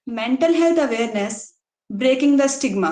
Mental health awareness, breaking the stigma.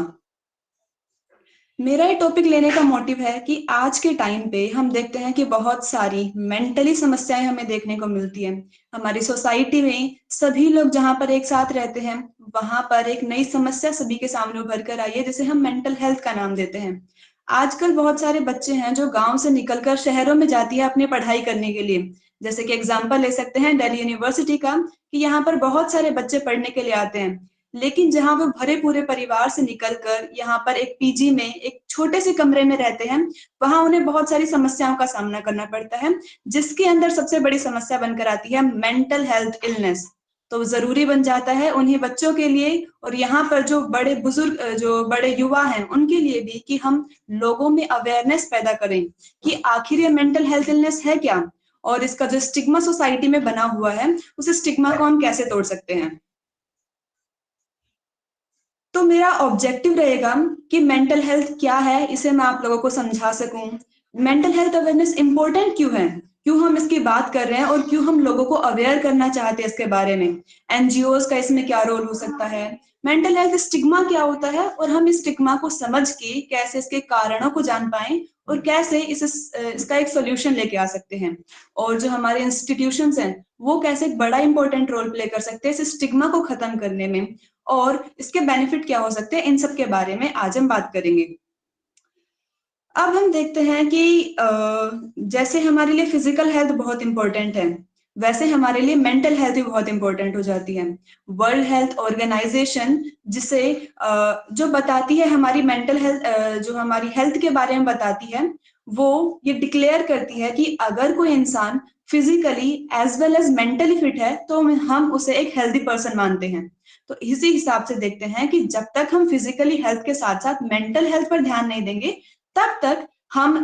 मेरा ये topic लेने का मोटिव है कि आज के टाइम पे हम देखते हैं कि बहुत सारी मेंटली समस्याएं हमें देखने को मिलती हैं। हमारी सोसाइटी में सभी लोग जहां पर एक साथ रहते हैं, वहां पर एक नई समस्या सभी के सामने उभर कर आई है, जिसे हम मेंटल हेल्थ का नाम देते हैं। आजकल बहुत सारे बच्चे हैं जो गांव से निकलकर शहरों में जाती है अपनी पढ़ाई करने के लिए। जैसे कि एग्जाम्पल ले सकते हैं दिल्ली यूनिवर्सिटी का, कि यहाँ पर बहुत सारे बच्चे पढ़ने के लिए आते हैं। लेकिन जहां वो भरे पूरे परिवार से निकलकर यहाँ पर एक पीजी में एक छोटे से कमरे में रहते हैं, वहां उन्हें बहुत सारी समस्याओं का सामना करना पड़ता है, जिसके अंदर सबसे बड़ी समस्या बनकर आती है मेंटल हेल्थ इलनेस। तो जरूरी बन जाता है उन्हीं बच्चों के लिए और यहाँ पर जो बड़े बुजुर्ग, जो बड़े युवा हैं, उनके लिए भी, कि हम लोगों में अवेयरनेस पैदा करें कि आखिर ये मेंटल हेल्थ इलनेस है क्या, और इसका जो स्टिग्मा सोसाइटी में बना हुआ है, उस स्टिग्मा को हम कैसे तोड़ सकते हैं। तो मेरा ऑब्जेक्टिव रहेगा कि मेंटल हेल्थ क्या है, इसे मैं आप लोगों को समझा सकूं। मेंटल हेल्थ अवेयरनेस इंपॉर्टेंट क्यों है, क्यों हम इसकी बात कर रहे हैं और क्यों हम लोगों को अवेयर करना चाहते हैं इसके बारे में। एनजीओज का इसमें क्या रोल हो सकता है, मेंटल हेल्थ स्टिग्मा क्या होता है, और हम इस स्टिग्मा को समझ के कैसे इसके कारणों को जान पाएं और कैसे इसका एक सोल्यूशन लेके आ सकते हैं। और जो हमारे इंस्टीट्यूशंस हैं, वो कैसे एक बड़ा इंपॉर्टेंट रोल प्ले कर सकते हैं इस स्टिग्मा को खत्म करने में, और इसके बेनिफिट क्या हो सकते हैं, इन सब के बारे में आज हम बात करेंगे। अब हम देखते हैं कि जैसे हमारे लिए फिजिकल हेल्थ बहुत इंपॉर्टेंट है, वैसे हमारे लिए मेंटल हेल्थ भी बहुत इंपॉर्टेंट हो जाती है। वर्ल्ड हेल्थ ऑर्गेनाइजेशन, जिसे जो बताती है हमारी मेंटल हेल्थ, जो हमारी हेल्थ के बारे में बताती है, वो ये डिक्लेयर करती है कि अगर कोई इंसान physically as well as mentally fit है तो हम उसे एक हेल्दी पर्सन मानते हैं। तो इसी हिसाब से देखते हैं कि जब तक हम फिजिकली हेल्थ के साथ साथ मेंटल हेल्थ पर ध्यान नहीं देंगे, तब तक हम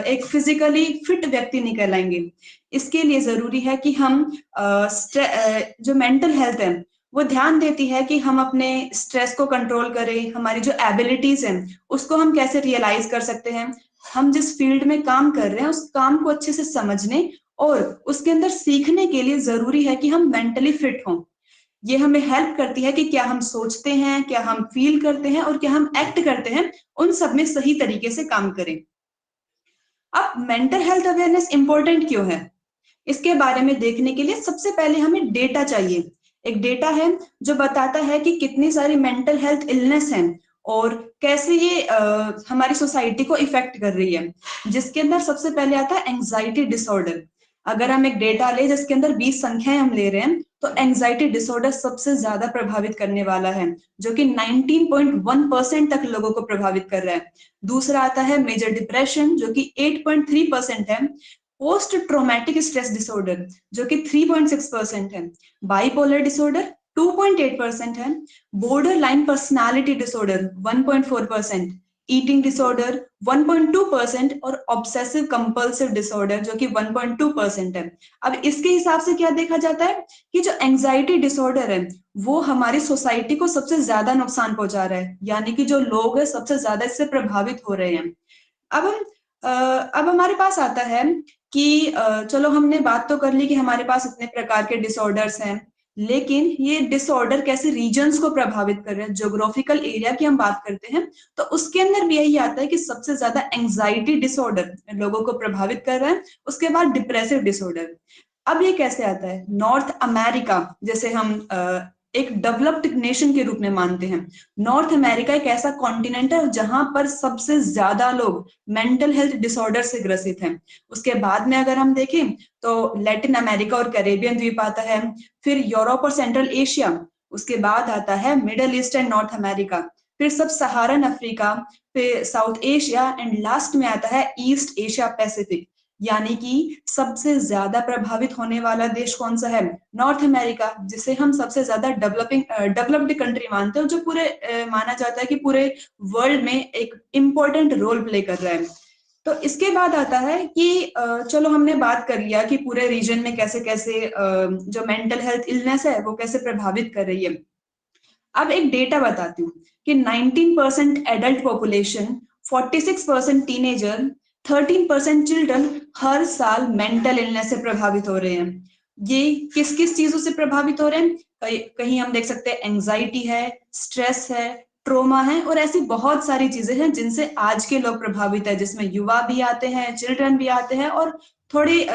एक फिजिकली फिट व्यक्ति नहीं कहलाएंगे। इसके लिए जरूरी है कि हम जो मेंटल हेल्थ है, वो ध्यान देती है कि हम अपने स्ट्रेस को कंट्रोल करें, हमारी जो एबिलिटीज हैं उसको हम कैसे रियलाइज कर सकते हैं, हम जिस फील्ड में काम कर रहे हैं उस काम को अच्छे से समझने और उसके अंदर सीखने के लिए जरूरी है कि हम मेंटली फिट हों। ये हमें हेल्प करती है कि क्या हम सोचते हैं, क्या हम फील करते हैं और क्या हम एक्ट करते हैं, उन सब में सही तरीके से काम करें। अब मेंटल हेल्थ अवेयरनेस इंपॉर्टेंट क्यों है, इसके बारे में देखने के लिए सबसे पहले हमें डेटा चाहिए। एक डेटा है जो बताता है कि कितनी सारी मेंटल हेल्थ इलनेस हैं और कैसे ये हमारी सोसाइटी को इफेक्ट कर रही है, जिसके अंदर सबसे पहले आता है एंजाइटी डिसऑर्डर। अगर हम एक डेटा ले जिसके अंदर 20 संख्याएं हम ले रहे हैं, तो एंजाइटी डिसऑर्डर सबसे ज्यादा प्रभावित करने वाला है, जो कि 19.1% तक लोगों को प्रभावित कर रहा है। दूसरा आता है मेजर डिप्रेशन, जो कि 8.3% है। पोस्ट ट्रोमैटिक स्ट्रेस डिसऑर्डर, जो कि 3.6% है। बाइपोलर डिसऑर्डर 2.8% है। Border line personality disorder 1.4%, eating disorder 1.2% और ऑब्सेसिव कंपल्सिव डिसऑर्डर जो कि 1.2% है। अब इसके हिसाब से क्या देखा जाता है कि जो एंजाइटी डिसऑर्डर है वो हमारी सोसाइटी को सबसे ज्यादा नुकसान पहुंचा रहा है, यानी कि जो लोग है सबसे ज्यादा इससे प्रभावित हो रहे हैं। अब हम अब हमारे पास आता है कि चलो हमने बात तो कर ली कि हमारे पास इतने प्रकार के डिसऑर्डर्स हैं, लेकिन ये डिसऑर्डर कैसे रीजन्स को प्रभावित कर रहे हैं, ज्योग्राफिकल एरिया की हम बात करते हैं, तो उसके अंदर भी यही आता है कि सबसे ज्यादा एंजाइटी डिसऑर्डर लोगों को प्रभावित कर रहा है, उसके बाद डिप्रेसिव डिसऑर्डर। अब ये कैसे आता है, नॉर्थ अमेरिका जैसे हम एक डेवलप्ड नेशन के रूप में मानते हैं, नॉर्थ अमेरिका एक ऐसा कॉन्टिनेंट है जहां पर सबसे ज्यादा लोग मेंटल हेल्थ डिसऑर्डर से ग्रसित हैं। उसके बाद में अगर हम देखें तो लैटिन अमेरिका और कैरेबियन द्वीप आता है, फिर यूरोप और सेंट्रल एशिया, उसके बाद आता है middle east and north America, फिर सब सहारन अफ्रीका, फिर साउथ एशिया एंड लास्ट में आता है ईस्ट एशिया पैसिफिक। यानी कि सबसे ज्यादा प्रभावित होने वाला देश कौन सा है, नॉर्थ अमेरिका, जिसे हम सबसे ज्यादा डेवलप्ड कंट्री मानते हैं, जो पूरे माना जाता है कि पूरे वर्ल्ड में एक इम्पोर्टेंट रोल प्ले कर रहा है। तो इसके बाद आता है कि चलो हमने बात कर लिया कि पूरे रीजन में कैसे कैसे जो मेंटल हेल्थ इलनेस है वो कैसे प्रभावित कर रही है। अब एक डेटा बताती हूँ कि 19% एडल्ट पॉपुलेशन, 46% टीनेजर, 13% चिल्ड्रन हर साल मेंटल इलनेस से प्रभावित हो रहे हैं। ये किस किस चीजों से प्रभावित हो रहे हैं? कहीं हम देख सकते हैं एंजाइटी है, स्ट्रेस है, ट्रोमा है, और ऐसी बहुत सारी चीजें हैं जिनसे आज के लोग प्रभावित है, जिसमें युवा भी आते हैं, चिल्ड्रन भी आते हैं, और थोड़ी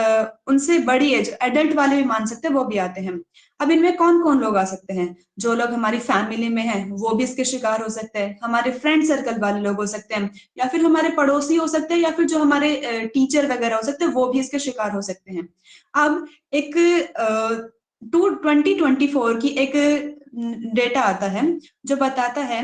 उनसे बड़ी एज एडल्ट वाले भी मान सकते हैं, वो भी आते हैं। अब इनमें कौन कौन लोग आ सकते हैं? जो लोग हमारी फैमिली में हैं वो भी इसके शिकार हो सकते हैं, हमारे फ्रेंड सर्कल वाले लोग हो सकते हैं, या फिर हमारे पड़ोसी हो सकते हैं, या फिर जो हमारे टीचर वगैरह हो सकते हैं वो भी इसके शिकार हो सकते हैं। अब एक 2024 की एक डेटा आता है जो बताता है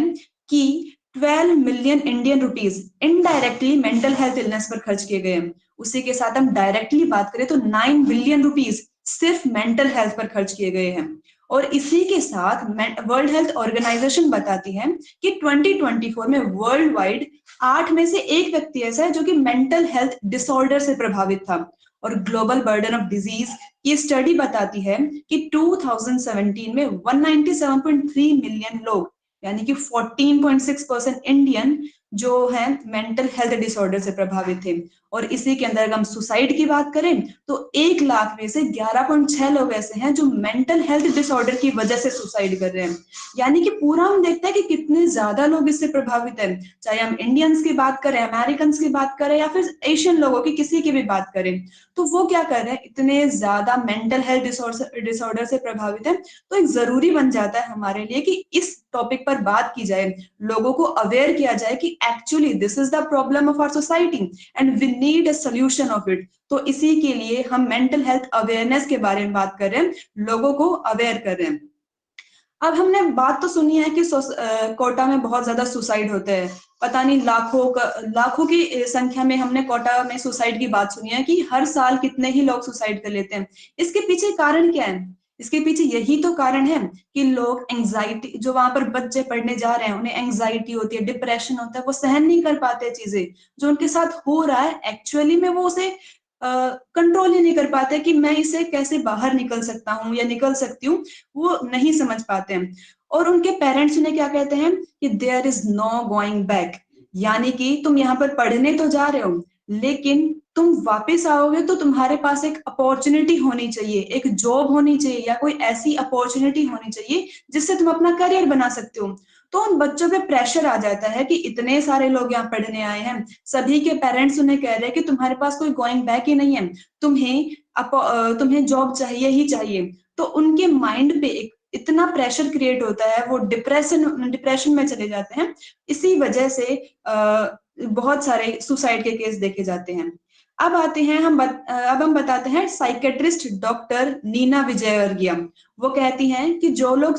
कि 12 million Indian rupees indirectly mental health illness पर खर्च किए गए हैं। उसी के साथ हम डायरेक्टली बात करें तो 9 बिलियन रुपीस सिर्फ मेंटल हेल्थ पर खर्च किए गए हैं। और इसी के साथ वर्ल्ड हेल्थ ऑर्गेनाइजेशन बताती है कि 2024 में वर्ल्ड वाइड 8 में से एक व्यक्ति ऐसा है जो कि मेंटल हेल्थ डिसऑर्डर से प्रभावित था। और ग्लोबल बर्डन ऑफ डिजीज की स्टडी बताती है कि 2017 में 197.3 मिलियन लोग, यानी कि 14.6% इंडियन जो है मेंटल हेल्थ डिसऑर्डर से प्रभावित थे। और इसी के अंदर अगर हम सुसाइड की बात करें तो 1 लाख में से 11.6 लोग ऐसे हैं जो मेंटल हेल्थ डिसऑर्डर की वजह से सुसाइड कर रहे हैं। यानी कि पूरा हम देखते हैं कि कितने ज्यादा लोग इससे प्रभावित हैं, चाहे हम इंडियंस की बात करें, अमेरिकन की बात करें, या फिर एशियन लोगों की किसी की भी बात करें, तो वो क्या कर रहे हैं, इतने ज्यादा मेंटल हेल्थ डिसऑर्डर से प्रभावित है। तो एक जरूरी बन जाता है हमारे लिए कि इस टॉपिक पर बात की जाए, लोगों को अवेयर किया जाए कि actually this is the problem of our society and we need a solution of it. तो इसी के लिए हम मेंटल हेल्थ अवेयरनेस के बारे में बात कर रहे हैं, लोगों को अवेयर कर रहे हैं। अब हमने बात तो सुनी है कि कोटा में बहुत ज्यादा सुसाइड होते हैं, पता नहीं लाखों की संख्या में हमने कोटा में सुसाइड की बात सुनी है कि हर साल कितने ही लोग सुसाइड कर लेते हैं। इसके पीछे कारण क्या है? इसके पीछे यही तो कारण है कि लोग एंजाइटी, जो वहां पर बच्चे पढ़ने जा रहे हैं उन्हें एंजाइटी होती है, डिप्रेशन होता है, वो सहन नहीं कर पाते चीजें जो उनके साथ हो रहा है, एक्चुअली में वो उसे कंट्रोल ही नहीं कर पाते कि मैं इसे कैसे बाहर निकल सकता हूँ या निकल सकती हूँ, वो नहीं समझ पाते हैं। और उनके पेरेंट्स उन्हें क्या कहते हैं कि there is no going back, यानी कि तुम यहाँ पर पढ़ने तो जा रहे हो, लेकिन तुम वापस आओगे तो तुम्हारे पास एक अपॉर्चुनिटी होनी चाहिए, एक जॉब होनी चाहिए, या कोई ऐसी अपॉर्चुनिटी होनी चाहिए जिससे तुम अपना करियर बना सकते हो। तो उन बच्चों पे प्रेशर आ जाता है कि इतने सारे लोग यहाँ पढ़ने आए हैं, सभी के पेरेंट्स उन्हें कह रहे हैं कि तुम्हारे पास कोई गोइंग बैक ही नहीं है, तुम्हें जॉब चाहिए ही चाहिए। तो उनके माइंड पे एक इतना प्रेशर क्रिएट होता है, वो डिप्रेशन में चले जाते हैं। इसी वजह से बहुत सारे सुसाइड के केस देखे जाते हैं। अब आते हैं अब हम बताते हैं साइकेट्रिस्ट डॉक्टर नीना विजयवर्गीय। वो कहती हैं कि जो लोग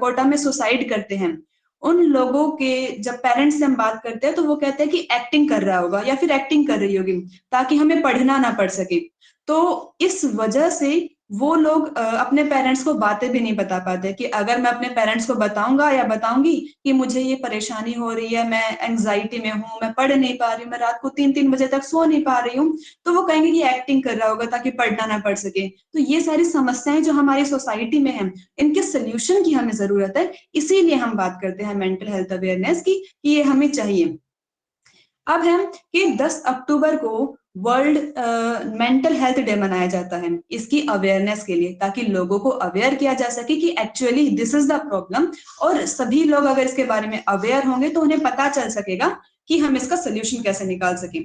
कोटा में सुसाइड करते हैं, उन लोगों के जब पेरेंट्स से हम बात करते हैं तो वो कहते हैं कि एक्टिंग कर रहा होगा या फिर एक्टिंग कर रही होगी ताकि हमें पढ़ना ना पड़ सके। तो इस वजह से वो लोग अपने पेरेंट्स को बातें भी नहीं बता पाते कि अगर मैं अपने पेरेंट्स को बताऊंगा या बताऊंगी कि मुझे ये परेशानी हो रही है, मैं एंजाइटी में हूँ, मैं पढ़ नहीं पा रही हूँ, मैं रात को 3-3 बजे तक सो नहीं पा रही हूँ, तो वो कहेंगे कि एक्टिंग कर रहा होगा ताकि पढ़ना ना पड़ सके। तो ये सारी समस्याएं जो हमारी सोसाइटी में है, इनके सोल्यूशन की हमें जरूरत है। इसीलिए हम बात करते हैं मेंटल हेल्थ अवेयरनेस की कि ये हमें चाहिए। अब है कि 10 अक्टूबर को वर्ल्ड मेंटल हेल्थ डे मनाया जाता है इसकी अवेयरनेस के लिए, ताकि लोगों को अवेयर किया जा सके कि actually this is the problem. और सभी लोग अगर इसके बारे में अवेयर होंगे तो उन्हें पता चल सकेगा कि हम इसका सोल्यूशन कैसे निकाल सकें।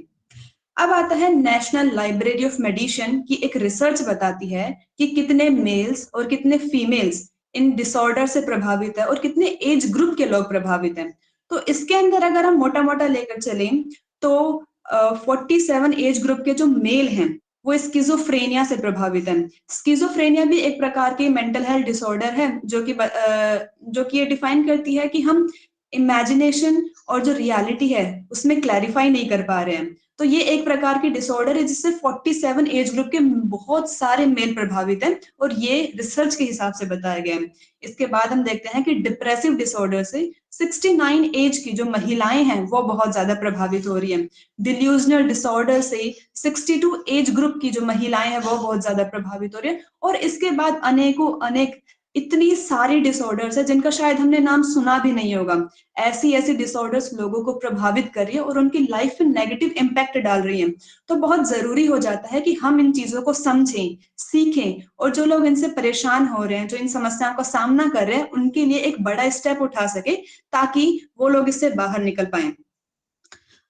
अब आता है नेशनल लाइब्रेरी ऑफ मेडिसिन की एक रिसर्च बताती है कि कितने मेल्स और कितने फीमेल्स इन डिसऑर्डर से प्रभावित है और कितने एज ग्रुप के लोग प्रभावित हैं। तो इसके अंदर अगर हम मोटा मोटा लेकर चलें तो 47 एज ग्रुप के जो मेल हैं वो स्किजोफ्रेनिया से प्रभावित है। स्किजोफ्रेनिया भी एक प्रकार की मेंटल हेल्थ डिसऑर्डर है जो कि ये डिफाइन करती है कि हम इमेजिनेशन और जो रियलिटी है उसमें क्लैरिफाई नहीं कर पा रहे हैं। तो ये एक प्रकार की डिसऑर्डर है जिससे 47 एज ग्रुप के बहुत सारे मेल प्रभावित हैं, और ये रिसर्च के हिसाब से बताया गया है। इसके बाद हम देखते हैं कि डिप्रेसिव डिसऑर्डर से 69 एज की जो महिलाएं हैं वो बहुत ज्यादा प्रभावित हो रही है। डिल्यूजनल डिसऑर्डर से 62 एज ग्रुप की जो महिलाएं हैं वो बहुत ज्यादा प्रभावित हो रही है। और इसके बाद अनेकों अनेक इतनी सारी डिसऑर्डर्स है जिनका शायद हमने नाम सुना भी नहीं होगा। ऐसी ऐसी डिसऑर्डर्स लोगों को प्रभावित कर रही है और उनकी लाइफ में नेगेटिव इम्पैक्ट डाल रही है। तो बहुत जरूरी हो जाता है कि हम इन चीजों को समझें, सीखें, और जो लोग इनसे परेशान हो रहे हैं, जो इन समस्याओं का सामना कर रहे हैं, उनके लिए एक बड़ा स्टेप उठा सके ताकि वो लोग इससे बाहर निकल पाए।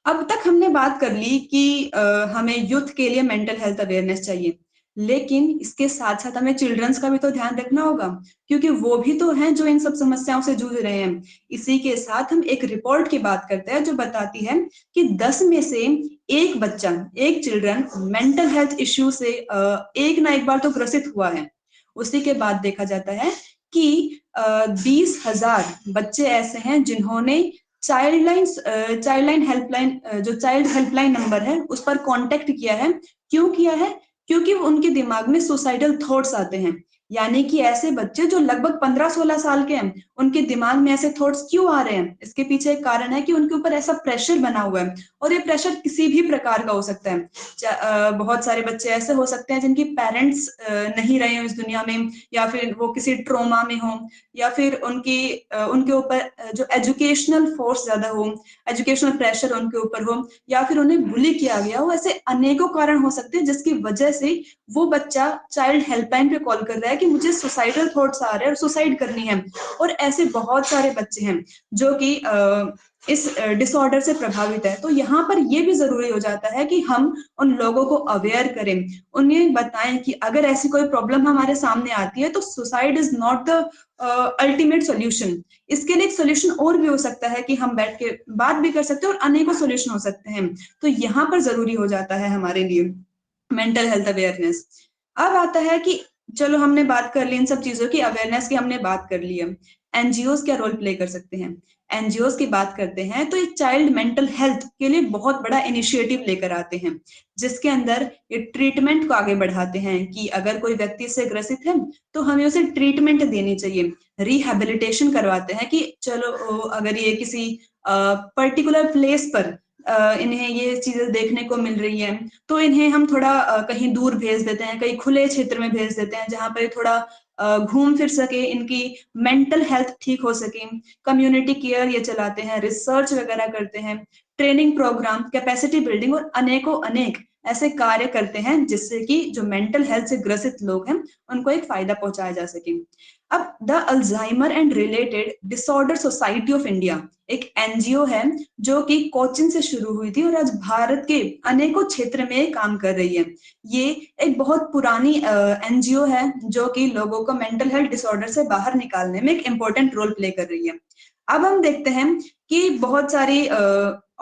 अब तक हमने बात कर ली कि हमें यूथ के लिए मेंटल हेल्थ अवेयरनेस चाहिए, लेकिन इसके साथ साथ हमें चिल्ड्रंस का भी तो ध्यान रखना होगा, क्योंकि वो भी तो हैं जो इन सब समस्याओं से जूझ रहे हैं। इसी के साथ हम एक रिपोर्ट की बात करते हैं जो बताती है कि 10 में से एक बच्चा, एक चिल्ड्रन मेंटल हेल्थ इश्यू से एक ना एक बार तो ग्रसित हुआ है। उसी के बाद देखा जाता है कि 20,000 बच्चे ऐसे हैं जिन्होंने चाइल्ड हेल्पलाइन, जो चाइल्ड हेल्पलाइन नंबर है, उस पर कांटेक्ट किया है। क्यों किया है? क्योंकि उनके दिमाग में सुसाइडल थॉट्स आते हैं। यानी कि ऐसे बच्चे जो लगभग 15-16 साल के हैं, उनके दिमाग में ऐसे थॉट्स क्यों आ रहे हैं? इसके पीछे एक कारण है कि उनके ऊपर ऐसा प्रेशर बना हुआ है, और ये प्रेशर किसी भी प्रकार का हो सकता है। बहुत सारे बच्चे ऐसे हो सकते हैं जिनकी पेरेंट्स नहीं रहे हो इस दुनिया में, या फिर वो किसी ट्रोमा में हो, या फिर उनके ऊपर जो एजुकेशनल फोर्स ज्यादा हो, एजुकेशनल प्रेशर उनके ऊपर हो, या फिर उन्हें बुली किया गया हो। ऐसे अनेकों कारण हो सकते हैं जिसकी वजह से वो बच्चा चाइल्ड हेल्पलाइन पे कॉल कर रहा है कि मुझे सुसाइडल थॉट्स आ रहे हैं और सुसाइड करनी है। और ऐसे बहुत सारे बच्चे हैं जो कि इस डिसऑर्डर से प्रभावित है। तो यहाँ पर ये भी जरूरी हो जाता है कि हम उन लोगों को अवेयर करें, उन्हें बताएं कि अगर ऐसी कोई प्रॉब्लम हमारे सामने आती है तो suicide is not the ultimate solution. इसके लिए एक सोल्यूशन और भी हो सकता है कि हम बैठ के बात भी कर सकते हैं, और अनेकों सोल्यूशन हो सकते हैं। तो यहाँ पर जरूरी हो जाता है हमारे लिए मेंटल हेल्थ अवेयरनेस। अब आता है कि चलो हमने बात कर ली इन सब चीजों की, अवेयरनेस की हमने बात कर ली है। एनजीओ क्या रोल प्ले कर सकते हैं? एनजीओ की बात करते हैं तो ये चाइल्ड मेंटल हेल्थ के लिए बहुत बड़ा इनिशिएटिव लेकर आते हैं, जिसके अंदर ये ट्रीटमेंट को आगे बढ़ाते हैं कि अगर कोई व्यक्ति से ग्रसित है तो हमें उसे ट्रीटमेंट देनी चाहिए, रिहैबिलिटेशन करवाते हैं कि चलो अगर ये किसी पर्टिकुलर प्लेस पर इन्हें ये चीजें देखने को मिल रही है, तो इन्हें हम थोड़ा कहीं दूर भेज देते हैं, कहीं खुले क्षेत्र में भेज देते हैं जहां पर थोड़ा घूम फिर सके, इनकी मेंटल हेल्थ ठीक हो सके। कम्युनिटी केयर ये चलाते हैं, रिसर्च वगैरह करते हैं, ट्रेनिंग प्रोग्राम, कैपेसिटी बिल्डिंग और अनेकों अनेक ऐसे कार्य करते हैं जिससे कि जो मेंटल हेल्थ से ग्रसित लोग हैं उनको एक फायदा पहुंचाया जा सके। अब the Alzheimer and related disorder society of India एक एनजीओ है जो कि कोचिन से शुरू हुई थी और आज भारत के अनेकों क्षेत्र में काम कर रही है। ये एक बहुत पुरानी एनजीओ है जो कि लोगों को मेंटल हेल्थ डिसऑर्डर से बाहर निकालने में एक इम्पोर्टेंट रोल प्ले कर रही है। अब हम देखते हैं कि बहुत सारी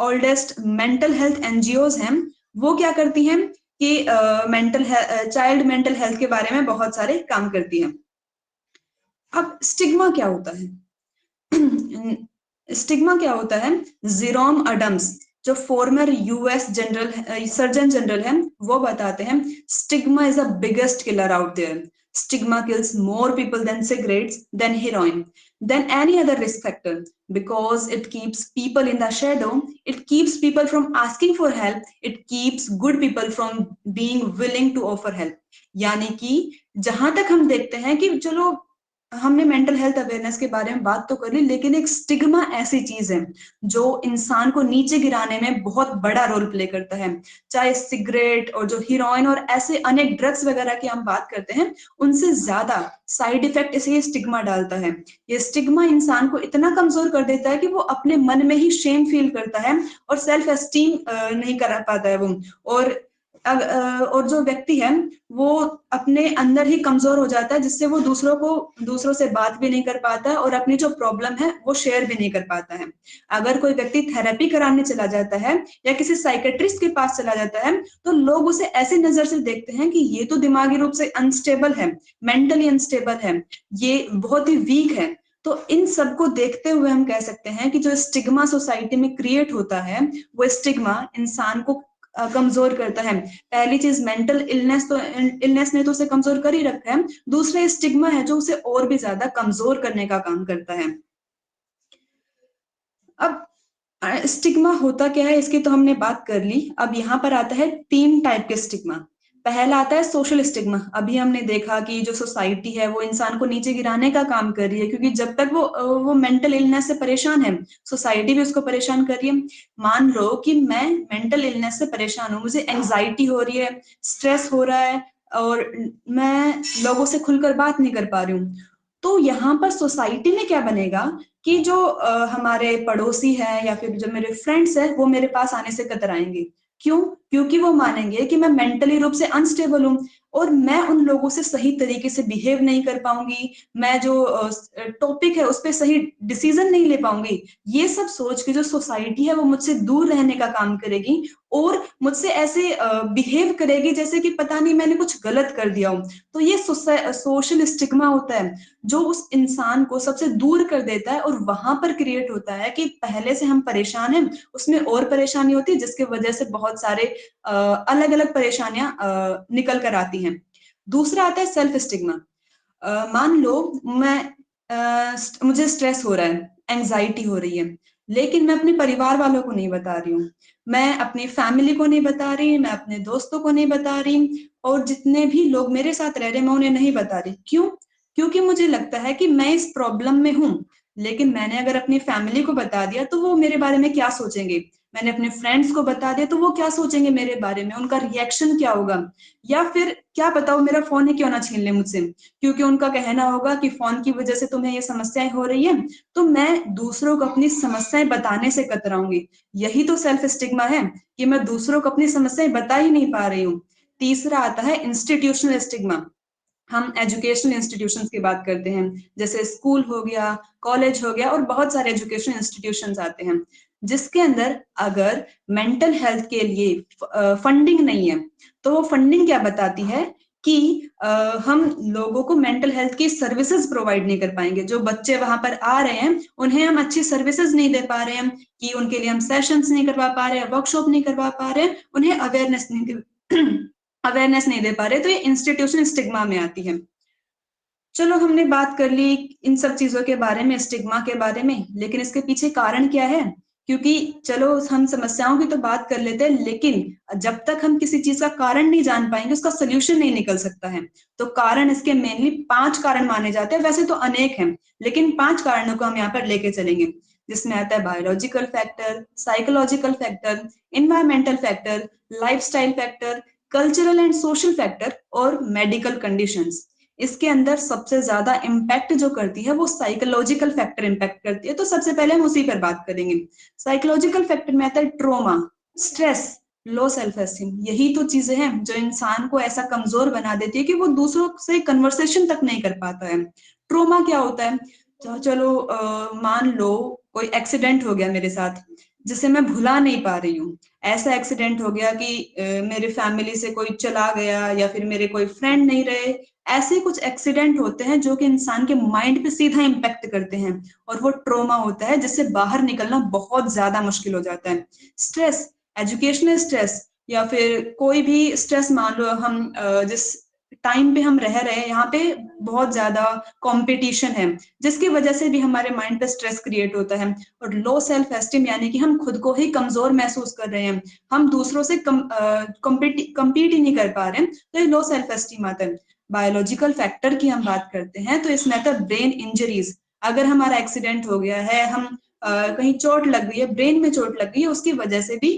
ओल्डेस्ट मेंटल हेल्थ एनजीओज हैं, वो क्या करती हैं कि चाइल्ड मेंटल हेल्थ के बारे में बहुत सारे काम करती हैं। अब स्टिग्मा क्या होता है? स्टिग्मा क्या होता है? जेरोम अडम्स जो former US general surgeon general है, वो बताते हैं stigma is the biggest killer out there. Stigma kills more people than cigarettes, than heroin, than any other risk factor, because it keeps people in the shadow, it keeps people from asking for help, it keeps good people from being willing to offer help। यानी कि जहां तक हम देखते हैं कि चलो हमने मेंटल हेल्थ अवेयरनेस के बारे में बात तो कर ली, लेकिन एक स्टिग्मा ऐसी चीज है जो इंसान को नीचे गिराने में बहुत बड़ा रोल प्ले करता है। चाहे सिगरेट और जो हीरोइन और ऐसे अनेक ड्रग्स वगैरह की हम बात करते हैं, उनसे ज्यादा साइड इफेक्ट इसे स्टिग्मा डालता है। ये स्टिग्मा इंसान को इतना कमजोर कर देता है कि वो अपने मन में ही शेम फील करता है और सेल्फ एस्टीम नहीं कर पाता है वो। और जो व्यक्ति है वो अपने अंदर ही कमजोर हो जाता है, जिससे वो दूसरों से बात भी नहीं कर पाता है और अपनी जो प्रॉब्लम है वो शेयर भी नहीं कर पाता है। अगर कोई व्यक्ति थेरेपी कराने चला जाता है या किसी साइकेट्रिस्ट के पास चला जाता है, तो लोग उसे ऐसी नजर से देखते हैं कि ये तो दिमागी रूप से अनस्टेबल है, मेंटली अनस्टेबल है, ये बहुत ही वीक है। तो इन सबको देखते हुए हम कह सकते हैं कि जो स्टिग्मा सोसाइटी में क्रिएट होता है, वो स्टिग्मा इंसान को कमजोर करता है। पहली चीज मेंटल इलनेस ने तो उसे कमजोर कर ही रखा है, दूसरा स्टिग्मा है जो उसे और भी ज्यादा कमजोर करने का काम करता है। अब स्टिग्मा होता क्या है इसकी तो हमने बात कर ली। अब यहाँ पर आता है 3 टाइप के स्टिग्मा। पहला आता है सोशल स्टिग्मा। अभी हमने देखा कि जो सोसाइटी है वो इंसान को नीचे गिराने का काम कर रही है, क्योंकि जब तक वो मेंटल इलनेस से परेशान है, सोसाइटी भी उसको परेशान कर रही है। मान लो कि मैं मेंटल इलनेस से परेशान हूँ, मुझे एंजाइटी हो रही है, स्ट्रेस हो रहा है, और मैं लोगों से खुलकर बात नहीं कर पा रही हूँ। तो यहाँ पर सोसाइटी में क्या बनेगा कि जो हमारे पड़ोसी है या फिर जो मेरे फ्रेंड्स है वो मेरे पास आने से कतराएंगे। क्यों? क्योंकि वो मानेंगे कि मैं मेंटली रूप से अनस्टेबल हूँ और मैं उन लोगों से सही तरीके से बिहेव नहीं कर पाऊंगी, मैं जो टॉपिक है उस पर सही डिसीजन नहीं ले पाऊंगी। ये सब सोच के जो सोसाइटी है वो मुझसे दूर रहने का काम करेगी और मुझसे ऐसे बिहेव करेगी जैसे कि पता नहीं मैंने कुछ गलत कर दिया हो। तो ये सोशल स्टिग्मा होता है जो उस इंसान को सबसे दूर कर देता है, और वहां पर क्रिएट होता है कि पहले से हम परेशान हैं, उसमें और परेशानी होती है, जिसकी वजह से बहुत सारे अलग अलग परेशानियां निकल कर आती हैं। दूसरा आता है सेल्फ स्टिग्मा। मान लो मैं मुझे स्ट्रेस हो रहा है, एंजाइटी हो रही है, लेकिन मैं अपने परिवार वालों को नहीं बता रही हूँ, मैं अपनी फैमिली को नहीं बता रही, मैं अपने दोस्तों को नहीं बता रही, और जितने भी लोग मेरे साथ रह रहे मैं उन्हें नहीं बता रही। क्यों? क्योंकि मुझे लगता है कि मैं इस प्रॉब्लम में हूँ, लेकिन मैंने अगर अपनी फैमिली को बता दिया तो वो मेरे बारे में क्या सोचेंगे, मैंने अपने फ्रेंड्स को बता दिया तो वो क्या सोचेंगे मेरे बारे में, उनका रिएक्शन क्या होगा, या फिर क्या पता वो मेरा फोन ही क्यों ना छीन ले मुझसे, क्योंकि उनका कहना होगा कि फोन की वजह से तुम्हें ये समस्याएं हो रही है। तो मैं दूसरों को अपनी समस्याएं बताने से कतराऊंगी। यही तो सेल्फ स्टिग्मा है कि मैं दूसरों को अपनी समस्याएं बता ही नहीं पा रही हूँ। तीसरा आता है इंस्टीट्यूशनल स्टिग्मा। हम एजुकेशनल इंस्टीट्यूशंस की बात करते हैं, जैसे स्कूल हो गया, कॉलेज हो गया, और बहुत सारे एजुकेशन इंस्टीट्यूशंस आते हैं, जिसके अंदर अगर मेंटल हेल्थ के लिए फंडिंग नहीं है, तो वो फंडिंग क्या बताती है कि हम लोगों को मेंटल हेल्थ की सर्विसेज प्रोवाइड नहीं कर पाएंगे। जो बच्चे वहां पर आ रहे हैं उन्हें हम अच्छी सर्विसेज नहीं दे पा रहे हैं, कि उनके लिए हम सेशंस नहीं करवा पा रहे हैं, वर्कशॉप नहीं करवा पा रहे हैं, उन्हें अवेयरनेस नहीं अवेयरनेस नहीं दे पा रहे, तो ये इंस्टीट्यूशन स्टिग्मा में आती है। चलो हमने बात कर ली इन सब चीजों के बारे में, स्टिग्मा के बारे में, लेकिन इसके पीछे कारण क्या है? क्योंकि चलो हम समस्याओं की तो बात कर लेते हैं, लेकिन जब तक हम किसी चीज का कारण नहीं जान पाएंगे उसका सोल्यूशन नहीं निकल सकता है। तो कारण इसके मेनली 5 कारण माने जाते हैं, वैसे तो अनेक हैं, लेकिन 5 कारणों को हम यहाँ पर लेके चलेंगे, जिसमें आता है biological factor, psychological factor, environmental factor, lifestyle factor, cultural and social factor, और मेडिकल कंडीशंस। इसके अंदर सबसे ज्यादा इम्पैक्ट जो करती है वो साइकोलॉजिकल फैक्टर इम्पैक्ट करती है, तो सबसे पहले हम उसी पर बात करेंगे। साइकोलॉजिकल फैक्टर में आता है trauma, stress, low self esteem. यही तो चीजें हैं जो इंसान को ऐसा कमजोर बना देती है कि वो दूसरों से कन्वर्सेशन तक नहीं कर पाता है। ट्रोमा क्या होता है? चलो मान लो कोई एक्सीडेंट हो गया मेरे साथ, जिसे मैं भुला नहीं पा रही हूँ। ऐसा एक्सीडेंट हो गया कि मेरे फैमिली से कोई चला गया, या फिर मेरे कोई फ्रेंड नहीं रहे। ऐसे कुछ एक्सीडेंट होते हैं जो कि इंसान के माइंड पे सीधा इम्पैक्ट करते हैं, और वो ट्रोमा होता है जिससे बाहर निकलना बहुत ज्यादा मुश्किल हो जाता है। स्ट्रेस, एजुकेशनल स्ट्रेस, या फिर कोई भी स्ट्रेस, मान लो हम जिस टाइम पे हम रह रहे हैं यहाँ पे बहुत ज्यादा कंपटीशन है, जिसकी वजह से भी हमारे माइंड पे स्ट्रेस क्रिएट होता है। और लो सेल्फ एस्टीम यानी कि हम खुद को ही कमजोर महसूस कर रहे हैं, हम दूसरों से कम्पीट ही नहीं कर पा रहे हैं, तो ये लो सेल्फ एस्टीम आता है। बायोलॉजिकल फैक्टर की हम बात करते हैं तो इसमें आता है ब्रेन इंजरीज। अगर हमारा एक्सीडेंट हो गया है, हम कहीं चोट लग गई है, ब्रेन में चोट लग गई है, उसकी वजह से भी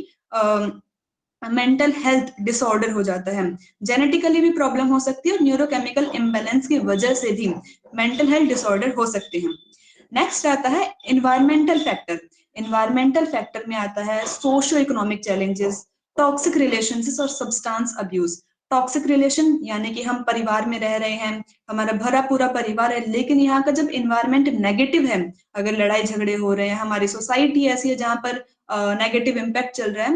मेंटल हेल्थ डिसऑर्डर हो जाता है। जेनेटिकली भी प्रॉब्लम हो सकती है, और न्यूरोकेमिकल इम्बेलेंस की वजह से भी मेंटल हेल्थ डिसऑर्डर हो सकते हैं। नेक्स्ट आता है इन्वायरमेंटल फैक्टर। इन्वायरमेंटल फैक्टर में आता है socio economic challenges, toxic relationship और सब्सटेंस अब्यूज। टॉक्सिक रिलेशन यानी कि हम परिवार में रह रहे हैं, हमारा भरा पूरा परिवार है, लेकिन यहाँ का जब इन्वायरमेंट नेगेटिव है, अगर लड़ाई झगड़े हो रहे हैं, हमारी सोसाइटी ऐसी है जहाँ पर नेगेटिव इम्पैक्ट चल रहा है,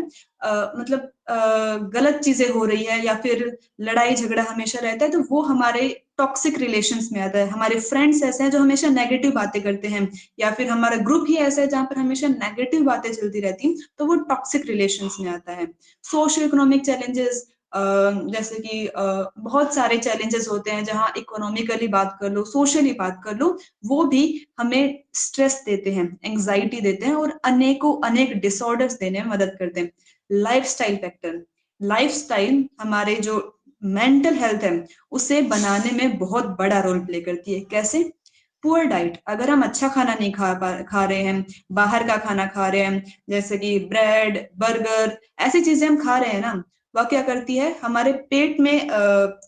मतलब गलत चीजें हो रही है, या फिर लड़ाई झगड़ा हमेशा रहता है, तो वो हमारे टॉक्सिक रिलेशंस में आता है। हमारे फ्रेंड्स ऐसे हैं जो हमेशा नेगेटिव बातें करते हैं, या फिर हमारा ग्रुप ही ऐसा है जहाँ पर हमेशा नेगेटिव बातें चलती रहती हैं, तो वो टॉक्सिक रिलेशंस में आता है। सोशो इकोनॉमिक चैलेंजेस, जैसे कि बहुत सारे चैलेंजेस होते हैं, जहाँ इकोनॉमिकली बात कर लो, सोशली बात कर लो, वो भी हमें स्ट्रेस देते हैं, एंग्जाइटी देते हैं, और अनेकों अनेक डिसऑर्डर्स देने में मदद करते हैं। लाइफस्टाइल फैक्टर, लाइफस्टाइल हमारे जो मेंटल हेल्थ है उसे बनाने में बहुत बड़ा रोल प्ले करती है। कैसे? पुअर डाइट, अगर हम अच्छा खाना नहीं खा रहे हैं, बाहर का खाना खा रहे हैं, जैसे कि ब्रेड, बर्गर, ऐसी चीजें हम खा रहे हैं ना, वह क्या करती है, हमारे पेट में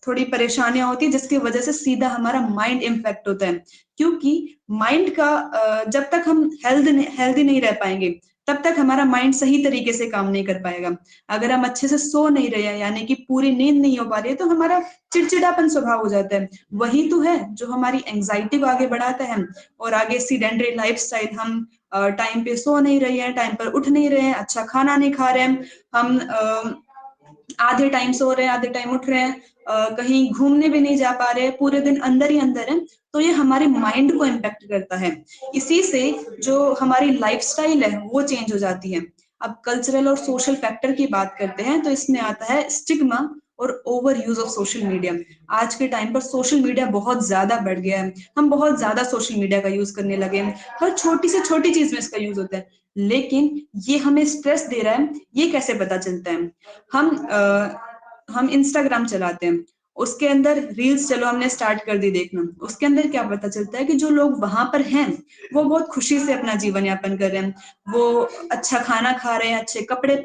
थोड़ी परेशानियां होती है, जिसकी वजह से सीधा हमारा माइंड इम्पैक्ट होता है। क्योंकि माइंड का जब तक हम हेल्दी नहीं रह पाएंगे, तब तक हमारा माइंड सही तरीके से काम नहीं कर पाएगा। अगर हम अच्छे से सो नहीं रहे हैं, यानी कि पूरी नींद नहीं हो पा रही है, तो हमारा चिड़चिड़ापन स्वभाव हो जाता है। वही तो है जो हमारी एंग्जाइटी को आगे बढ़ाता है, और आगे सीडेंटरी लाइफस्टाइल, हम टाइम पे सो नहीं रहे हैं, टाइम पर उठ नहीं रहे हैं, अच्छा खाना नहीं खा रहे हैं, हम आधे टाइम सो रहे हैं, आधे टाइम उठ रहे हैं, कहीं घूमने भी नहीं जा पा रहे, पूरे दिन अंदर ही अंदर है, तो ये हमारे माइंड को इम्पैक्ट करता है। इसी से जो हमारी लाइफस्टाइल है वो चेंज हो जाती है। अब कल्चरल और सोशल फैक्टर की बात करते हैं, तो इसमें आता है स्टिग्मा और over use of social media. आज के टाइम पर सोशल मीडिया बहुत ज्यादा बढ़ गया है, हम बहुत ज्यादा सोशल मीडिया का यूज करने लगे हैं, हर छोटी से छोटी चीज में इसका यूज होता है। लेकिन ये हमें स्ट्रेस दे रहा है, ये कैसे पता चलता है? हम इंस्टाग्राम चलाते हैं, उसके अंदर रील्स, चलो हमने स्टार्ट कर दी देखना, उसके अंदर क्या पता चलता है कि जो लोग वहां पर हैं वो बहुत खुशी से अपना जीवन यापन कर रहे हैं, वो अच्छा खाना खा रहे हैं, अच्छे कपड़े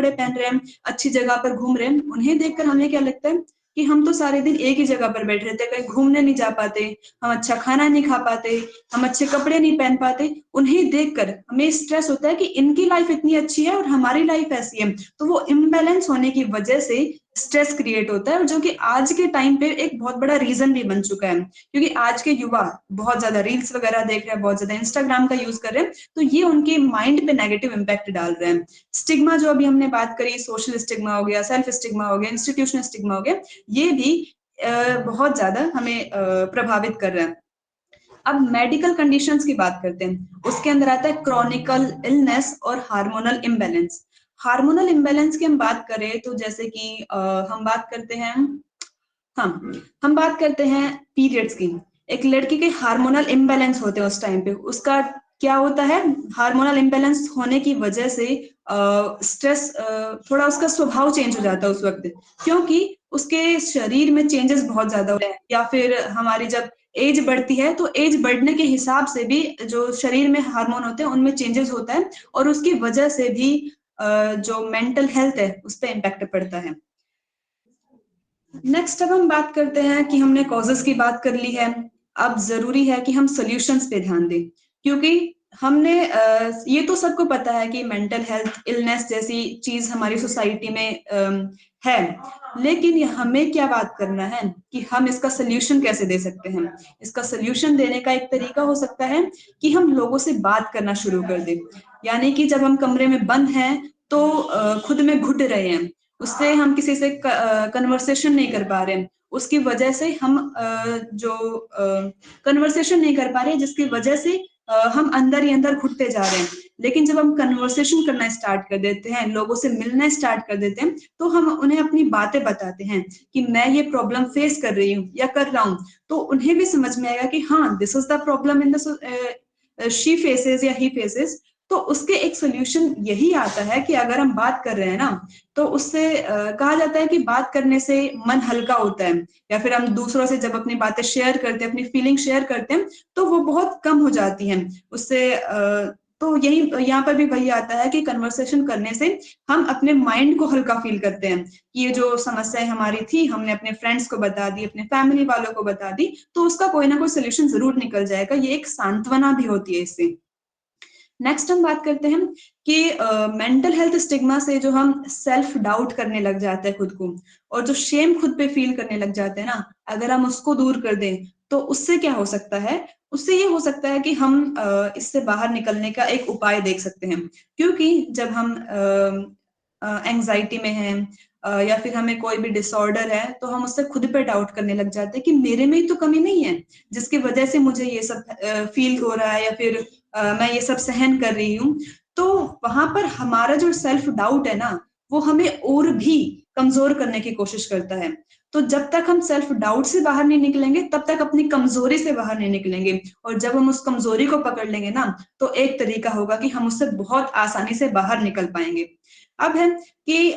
पहन रहे हैं, अच्छी जगह पर घूम रहे हैं। उन्हें देखकर हमें क्या लगता है कि हम तो सारे दिन एक ही जगह पर बैठे रहते, कहीं घूमने नहीं जा पाते, हम अच्छा खाना नहीं खा पाते, हम अच्छे कपड़े नहीं पहन पाते। उन्हें देखकर हमें स्ट्रेस होता है कि इनकी लाइफ इतनी अच्छी है और हमारी लाइफ ऐसी है, तो वो इम्बैलेंस होने की वजह से स्ट्रेस क्रिएट होता है, और जो कि आज के टाइम पे एक बहुत बड़ा रीजन भी बन चुका है, क्योंकि आज के युवा बहुत ज्यादा रील्स वगैरह देख रहे हैं, बहुत ज्यादा इंस्टाग्राम का यूज कर रहे हैं, तो ये उनके माइंड पे नेगेटिव इम्पैक्ट डाल रहे हैं। स्टिग्मा जो अभी हमने बात करी, सोशल स्टिग्मा हो गया, सेल्फ स्टिग्मा हो गया, इंस्टीट्यूशनल स्टिग्मा हो गया, ये भी बहुत ज्यादा हमें प्रभावित कर रहा है। अब मेडिकल कंडीशंस की बात करते हैं, उसके अंदर आता है क्रॉनिकल इलनेस और हार्मोनल इम्बैलेंस। हार्मोनल इम्बैलेंस की हम बात करें तो जैसे कि हम बात करते हैं, हम बात करते हैं पीरियड्स की। एक लड़की के हार्मोनल इम्बैलेंस होते हैं, उस टाइम पे उसका क्या होता है, हार्मोनल इम्बैलेंस होने की वजह से स्ट्रेस, थोड़ा उसका स्वभाव चेंज हो जाता है उस वक्त, क्योंकि उसके शरीर में चेंजेस बहुत ज्यादा होते हैं, या फिर हमारी जब एज बढ़ती है तो एज बढ़ने के हिसाब से भी जो शरीर में हार्मोन होते हैं उनमें चेंजेस होता है, और उसकी वजह से भी जो मेंटल हेल्थ है उस पर इम्पैक्ट पड़ता है। नेक्स्ट अब हम बात करते हैं कि हमने कॉजेस की बात कर ली है, अब जरूरी है कि हम सॉल्यूशंस पे ध्यान दें, क्योंकि हमने ये तो सबको पता है कि मेंटल हेल्थ इलनेस जैसी चीज हमारी सोसाइटी में है, लेकिन हमें क्या बात करना है कि हम इसका सोल्यूशन कैसे दे सकते हैं। इसका सोल्यूशन देने का एक तरीका हो सकता है कि हम लोगों से बात करना शुरू कर दें, यानी कि जब हम कमरे में बंद हैं तो खुद में घुट रहे हैं, उससे हम किसी से कन्वर्सेशन नहीं कर पा रहे हैं, उसकी वजह से हम जो कन्वर्सेशन नहीं कर पा रहे हैं, जिसकी वजह से हम अंदर ही अंदर घुटते जा रहे हैं। लेकिन जब हम कन्वर्सेशन करना स्टार्ट कर देते हैं, लोगों से मिलना स्टार्ट कर देते हैं, तो हम उन्हें अपनी बातें बताते हैं कि मैं ये प्रॉब्लम फेस कर रही हूँ या कर रहा हूँ, तो उन्हें भी समझ में आएगा कि हाँ, this is the problem in the she faces या ही फेसेस। तो उसके एक सोल्यूशन यही आता है कि अगर हम बात कर रहे हैं ना, तो उससे कहा जाता है कि बात करने से मन हल्का होता है, या फिर हम दूसरों से जब अपनी बातें शेयर करते हैं, अपनी फीलिंग शेयर करते हैं, तो वो बहुत कम हो जाती हैं उससे। तो यही यहाँ पर भी वही आता है कि कन्वर्सेशन करने से हम अपने माइंड को हल्का फील करते हैं, कि ये जो समस्याएं हमारी थी हमने अपने फ्रेंड्स को बता दी, अपने फैमिली वालों को बता दी, तो उसका कोई ना कोई सोल्यूशन जरूर निकल जाएगा। ये एक सांत्वना भी होती है इससे। नेक्स्ट हम बात करते हैं कि मेंटल हेल्थ स्टिग्मा से जो हम सेल्फ डाउट करने लग जाते हैं खुद को, और जो शेम खुद पे फील करने लग जाते हैं ना, अगर हम उसको दूर कर दें तो उससे क्या हो सकता है, उससे ये हो सकता है कि हम इससे बाहर निकलने का एक उपाय देख सकते हैं। क्योंकि जब हम एंजाइटी में हैं, या फिर हमें कोई भी डिसऑर्डर है, तो हम उससे खुद पे डाउट करने लग जाते हैं कि मेरे में ही तो कमी नहीं है, जिसकी वजह से मुझे ये सब फील हो रहा है, या फिर मैं ये सब सहन कर रही हूँ। तो वहां पर हमारा जो सेल्फ डाउट है ना, वो हमें और भी कमजोर करने की कोशिश करता है। तो जब तक हम सेल्फ डाउट से बाहर नहीं निकलेंगे, तब तक अपनी कमजोरी से बाहर नहीं निकलेंगे, और जब हम उस कमजोरी को पकड़ लेंगे ना, तो एक तरीका होगा कि हम उससे बहुत आसानी से बाहर निकल पाएंगे। अब है कि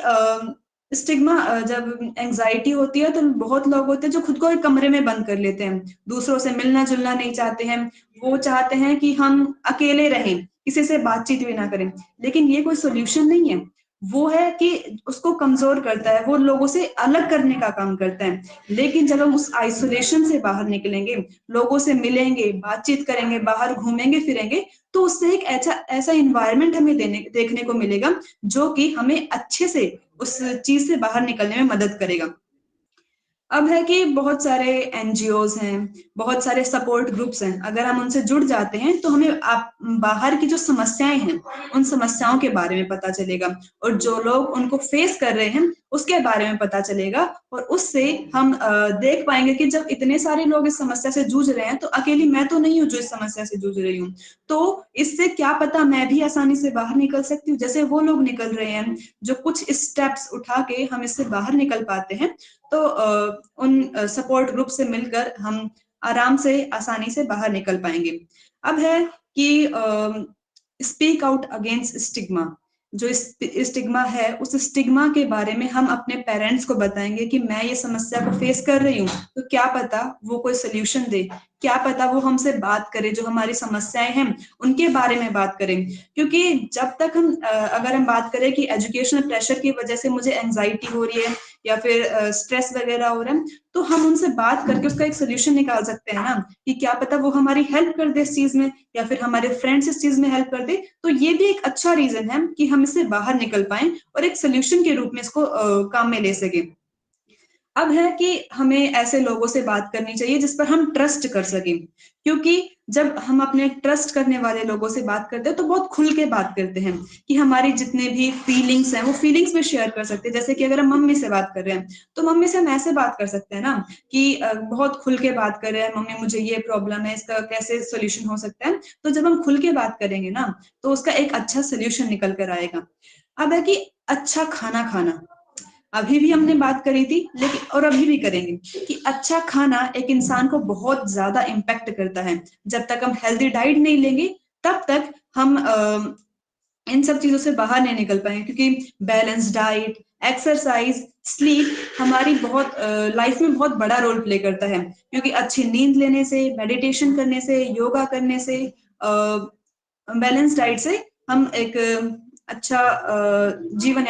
स्टिग्मा, जब एंजाइटी होती है तो बहुत लोग होते हैं जो खुद को एक कमरे में बंद कर लेते हैं, दूसरों से मिलना जुलना नहीं चाहते हैं, वो चाहते हैं कि हम अकेले रहें, किसी से बातचीत भी ना करें। लेकिन ये कोई सोल्यूशन नहीं है, वो है कि उसको कमजोर करता है, वो लोगों से अलग करने का काम करता है। लेकिन जब हम उस आइसोलेशन से बाहर निकलेंगे, लोगों से मिलेंगे, बातचीत करेंगे, बाहर घूमेंगे फिरेंगे, तो उससे एक ऐसा ऐसा इन्वायरमेंट हमें देखने को मिलेगा जो कि हमें अच्छे से उस चीज से बाहर निकलने में मदद करेगा। अब है कि बहुत सारे एनजीओज हैं, बहुत सारे सपोर्ट ग्रुप्स हैं, अगर हम उनसे जुड़ जाते हैं तो हमें आप बाहर की जो समस्याएं हैं उन समस्याओं के बारे में पता चलेगा, और जो लोग उनको फेस कर रहे हैं उसके बारे में पता चलेगा। और उससे हम देख पाएंगे कि जब इतने सारे लोग इस समस्या से जूझ रहे हैं तो अकेली मैं तो नहीं हूँ जो इस समस्या से जूझ रही हूँ, तो इससे क्या पता मैं भी आसानी से बाहर निकल सकती हूँ जैसे वो लोग निकल रहे हैं। जो कुछ स्टेप्स उठा के हम इससे बाहर निकल पाते हैं, तो उन सपोर्ट ग्रुप से मिलकर हम आराम से आसानी से बाहर निकल पाएंगे। अब है कि स्पीक आउट अगेंस्ट स्टिग्मा। जो स्टिग्मा है उस स्टिग्मा के बारे में हम अपने पेरेंट्स को बताएंगे कि मैं ये समस्या को फेस कर रही हूँ, तो क्या पता वो कोई सोल्यूशन दे, क्या पता वो हमसे बात करे, जो हमारी समस्याएं हैं उनके बारे में बात करें। क्योंकि जब तक हम अगर हम बात करें कि एजुकेशनल प्रेशर की वजह से मुझे एंजाइटी हो रही है या फिर स्ट्रेस वगैरह हो रहा है, तो हम उनसे बात करके उसका एक सोल्यूशन निकाल सकते हैं ना, कि क्या पता वो हमारी हेल्प कर दे इस चीज में, या फिर हमारे फ्रेंड्स इस चीज में हेल्प कर दे। तो ये भी एक अच्छा रीजन है कि हम इससे बाहर निकल पाए और एक सोल्यूशन के रूप में इसको काम में ले सके। अब है कि हमें ऐसे लोगों से बात करनी चाहिए जिस पर हम ट्रस्ट कर सकें, क्योंकि जब हम अपने ट्रस्ट करने वाले लोगों से बात करते हैं तो बहुत खुल के बात करते हैं, कि हमारी जितने भी फीलिंग्स हैं वो फीलिंग्स भी शेयर कर सकते हैं। जैसे कि अगर हम मम्मी से बात कर रहे हैं तो मम्मी से हम ऐसे बात कर सकते हैं ना, कि बहुत खुल के बात कर रहे हैं, मम्मी मुझे ये प्रॉब्लम है, इसका कैसे सोल्यूशन हो सकता है। तो जब हम खुल के बात करेंगे ना तो उसका एक अच्छा सोल्यूशन निकल कर आएगा। अब है कि अच्छा खाना खाना, अभी भी हमने बात करी थी लेकिन और अभी भी करेंगे, कि अच्छा खाना एक इंसान को बहुत ज्यादा इम्पैक्ट करता है। जब तक हम हेल्दी डाइट नहीं लेंगे तब तक हम इन सब चीजों से बाहर नहीं निकल पाएंगे, क्योंकि बैलेंस डाइट, एक्सरसाइज, स्लीप हमारी बहुत लाइफ में बहुत बड़ा रोल प्ले करता है। क्योंकि अच्छी नींद लेने से, मेडिटेशन करने से, योगा करने से, बैलेंस डाइट से हम एक अच्छा जीवन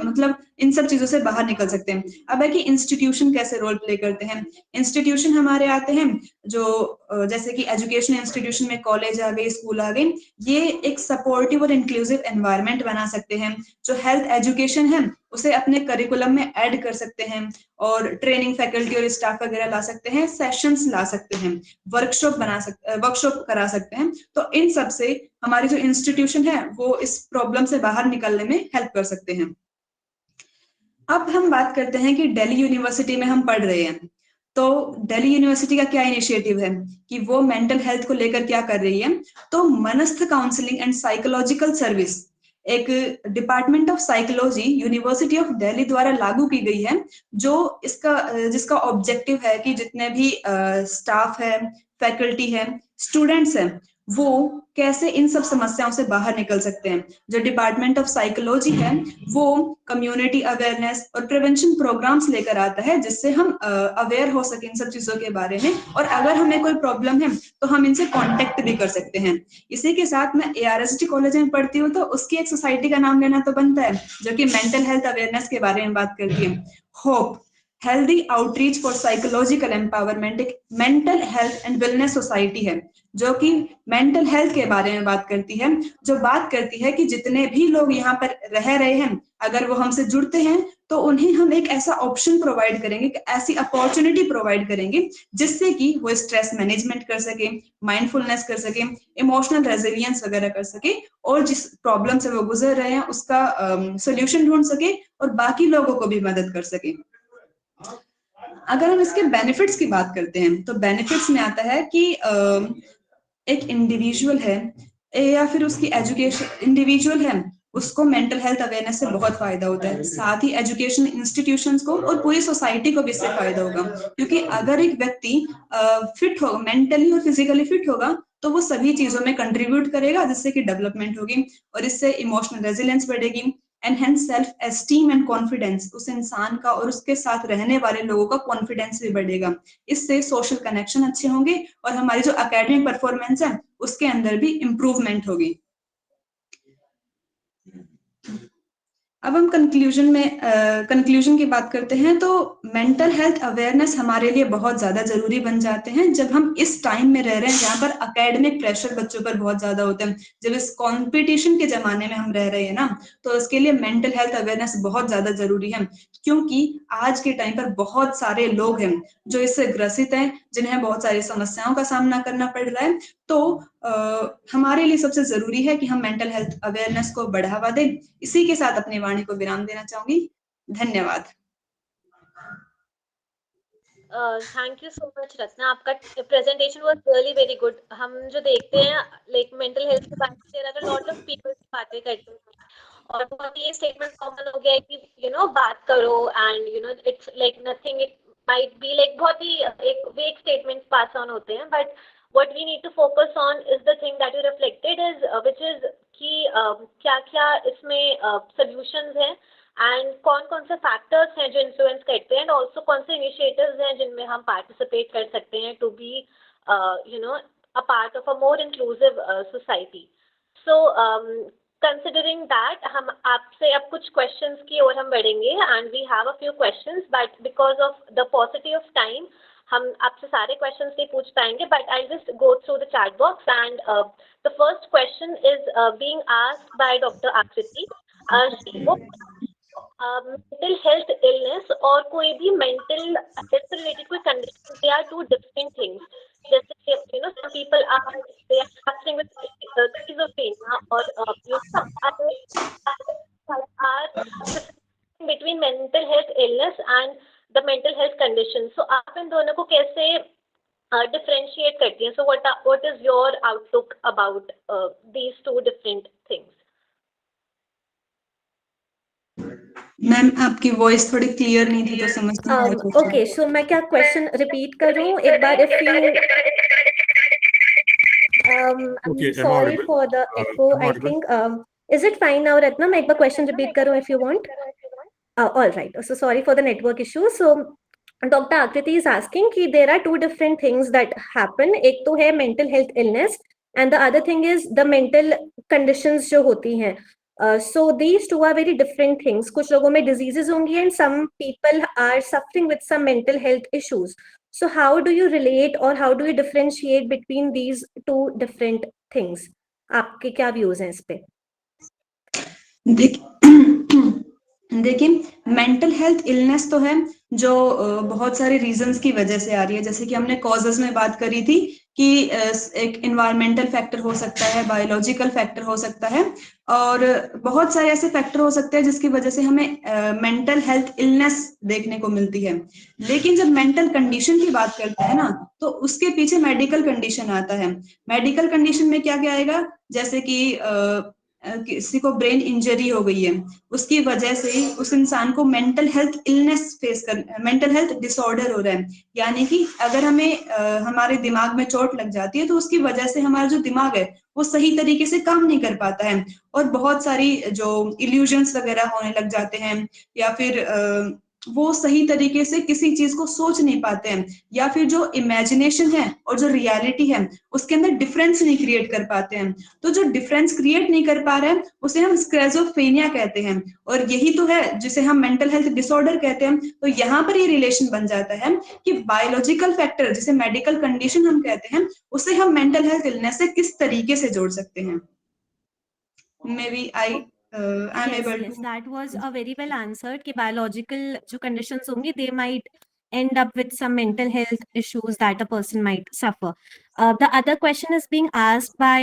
मतलब इन सब चीजों से बाहर निकल सकते हैं। अब है कि इंस्टीट्यूशन कैसे रोल प्ले करते हैं। इंस्टीट्यूशन हमारे आते हैं जो जैसे कि एजुकेशन इंस्टीट्यूशन में कॉलेज आ गए, स्कूल आ गए, ये एक सपोर्टिव और इंक्लूसिव एनवायरनमेंट बना सकते हैं। जो हेल्थ एजुकेशन है उसे अपने करिकुलम में ऐड कर सकते हैं, और ट्रेनिंग फैकल्टी और स्टाफ वगैरह ला सकते हैं, सेशंस ला सकते हैं, वर्कशॉप करा सकते हैं। तो इन सब से हमारी जो इंस्टीट्यूशन है वो इस प्रॉब्लम से बाहर निकलने में हेल्प कर सकते हैं। अब हम बात करते हैं कि दिल्ली यूनिवर्सिटी में हम पढ़ रहे हैं, तो दिल्ली यूनिवर्सिटी का क्या इनिशिएटिव है कि वो मेंटल हेल्थ को लेकर क्या कर रही है। तो मनस्थ काउंसलिंग एंड साइकोलॉजिकल सर्विस एक department of psychology university of Delhi द्वारा लागू की गई है, जो जिसका ऑब्जेक्टिव है कि जितने भी स्टाफ है, फैकल्टी है, स्टूडेंट्स हैं, वो कैसे इन सब समस्याओं से बाहर निकल सकते हैं। जो डिपार्टमेंट ऑफ साइकोलॉजी है वो कम्युनिटी अवेयरनेस और प्रिवेंशन प्रोग्राम्स लेकर आता है, जिससे हम अवेयर हो सके इन सब चीजों के बारे में, और अगर हमें कोई प्रॉब्लम है तो हम इनसे कांटेक्ट भी कर सकते हैं। इसी के साथ मैं ARST कॉलेज में पढ़ती हूँ, तो उसकी एक सोसाइटी का नाम लेना तो बनता है जो कि मेंटल हेल्थ अवेयरनेस के बारे में बात करती है। Hope healthy outreach for psychological empowerment एक mental health and wellness society है, जो कि मेंटल हेल्थ के बारे में बात करती है, जो बात करती है कि जितने भी लोग यहाँ पर रह रहे हैं अगर वो हमसे जुड़ते हैं तो उन्हें हम एक ऐसा ऑप्शन प्रोवाइड करेंगे, ऐसी अपॉर्चुनिटी प्रोवाइड करेंगे जिससे कि वो स्ट्रेस मैनेजमेंट कर सके, माइंडफुलनेस कर सके, इमोशनल रेजिलियंस वगैरह कर सके, और जिस प्रॉब्लम से वो गुजर रहे हैं उसका सोल्यूशन ढूंढ सके और बाकी लोगों को भी मदद कर सके। अगर हम इसके बेनिफिट्स की बात करते हैं तो बेनिफिट्स में आता है कि एक इंडिविजुअल है या फिर उसकी एजुकेशन इंडिविजुअल है, उसको मेंटल हेल्थ अवेयरनेस से बहुत फायदा होता है। साथ ही एजुकेशन इंस्टीट्यूशंस को और पूरी सोसाइटी को भी इससे फायदा होगा, क्योंकि अगर एक व्यक्ति फिट होगा, मेंटली और फिजिकली फिट होगा, तो वो सभी चीजों में कंट्रीब्यूट करेगा जिससे कि डेवलपमेंट होगी, और इससे इमोशनल रेजिलियंस बढ़ेगी, enhance self esteem and confidence, उस इंसान का और उसके साथ रहने वाले लोगों का कॉन्फिडेंस भी बढ़ेगा। इससे सोशल कनेक्शन अच्छे होंगे और हमारी जो एकेडमिक परफॉर्मेंस है उसके अंदर भी इम्प्रूवमेंट होगी। अब हम कंक्लूजन की बात करते हैं। तो मेंटल हेल्थ अवेयरनेस हमारे लिए बहुत ज्यादा जरूरी बन जाते हैं जब हम इस टाइम में रह रहे हैं जहाँ पर एकेडमिक प्रेशर बच्चों पर बहुत ज्यादा होता है, जब इस कंपटीशन के जमाने में हम रह रहे हैं ना, तो इसके लिए मेंटल हेल्थ अवेयरनेस बहुत ज्यादा जरूरी है। क्योंकि आज के टाइम पर बहुत सारे लोग हैं जो इससे ग्रसित हैं, जिन्हें बहुत सारी समस्याओं का सामना करना पड़ रहा है। तो हमारे लिए सबसे जरूरी है कि हम मेंटल हेल्थ अवेयरनेस को बढ़ावा दें। इसी के साथ अपनी वाणी को विराम देना चाहूंगी। धन्यवाद। Thank you so much Ratna, आपका presentation was really very good. हम जो देखते हैं लाइक मेंटल हेल्थ के बारे में there are a lot of people बातें करते हैं और बहुत ये स्टेटमेंट कॉमन हो गया है कि बात करो and it's like nothing, it might be like बहुत ही एक वेग स्टेटमेंट्स पास ऑन होते हैं, but what we need to focus on is the thing that you reflected is which is कि क्या क्या इसमें सॉल्यूशंस हैं एंड कौन कौन से फैक्टर्स हैं जो इन्फ्लुएंस करते हैं एंड ऑल्सो कौन से इनिशिएटिव्स हैं जिनमें हम पार्टिसिपेट कर सकते हैं to be a part of a more inclusive society. So considering that हम आपसे अब कुछ क्वेश्चंस की ओर हम बढ़ेंगे and we have a few questions, but because of the paucity of time हम आपसे सारे क्वेश्चंस नहीं पूछ पाएंगे, but I just go through the chat box and the first question is being asked by doctor Aakriti. Mental health illness और कोई भी mental health से रिलेटेड कोई condition, they are two different things. जैसे some people are they are suffering with schizophrenia और are between mental health illness and the mental health condition. So आप इन दोनों को कैसे differentiate करती हैं? So what is your outlook about these two different things? Ma'am आपकी voice थोड़ी clear नहीं थी तो समझ नहीं आ रहा। ओके, सो मैं क्या क्वेश्चन रिपीट करूं एक बार? If you sorry for the echo, I think is it fine now, Ratna? मैं एक बार क्वेश्चन रिपीट करूं if you want. All right, so sorry for the network issue. So Dr. Akriti is asking कि there are two different things that happen. एक तो है mental health illness and the other thing is the mental conditions जो होती हैं. So these two are very different things. कुछ लोगों में diseases होंगी and some people are suffering with some mental health issues. So how do you relate or how do you differentiate between these two different things? आपके क्या views हैं इस पे? देखिए मेंटल हेल्थ इलनेस तो है जो बहुत सारे रीजंस की वजह से आ रही है, जैसे कि हमने कॉजेज में बात करी थी कि एक इन्वायरमेंटल फैक्टर हो सकता है, बायोलॉजिकल फैक्टर हो सकता है और बहुत सारे ऐसे फैक्टर हो सकते हैं जिसकी वजह से हमें मेंटल हेल्थ इलनेस देखने को मिलती है। लेकिन जब मेंटल कंडीशन की बात करते हैं ना, तो उसके पीछे मेडिकल कंडीशन आता है। मेडिकल कंडीशन में क्या क्या आएगा, जैसे कि किसी को ब्रेन इंजरी हो गई है, उसकी वजह से उस इंसान को मेंटल हेल्थ इलनेस फेस कर, मेंटल हेल्थ डिसऑर्डर हो रहा है। यानी कि अगर हमें हमारे दिमाग में चोट लग जाती है तो उसकी वजह से हमारा जो दिमाग है वो सही तरीके से काम नहीं कर पाता है और बहुत सारी जो इल्यूजन्स वगैरह होने लग जाते हैं या फिर वो सही तरीके से किसी चीज को सोच नहीं पाते हैं या फिर जो इमेजिनेशन है और जो रियलिटी है उसके अंदर डिफरेंस नहीं क्रिएट कर पाते हैं। तो जो डिफरेंस क्रिएट नहीं कर पा रहे हैं उसे हम स्क्रेजोफ्रेनिया कहते हैं और यही तो है जिसे हम मेंटल हेल्थ डिसऑर्डर कहते हैं। तो यहाँ पर ये रिलेशन बन जाता है कि बायोलॉजिकल फैक्टर जिसे मेडिकल कंडीशन हम कहते हैं उसे हम मेंटल हेल्थ इलनेस से किस तरीके से जोड़ सकते हैं। May be I'm able to. That was a very well answered कि biological जो conditions होंगी they might end up with some mental health issues that a person might suffer. The other question is being asked by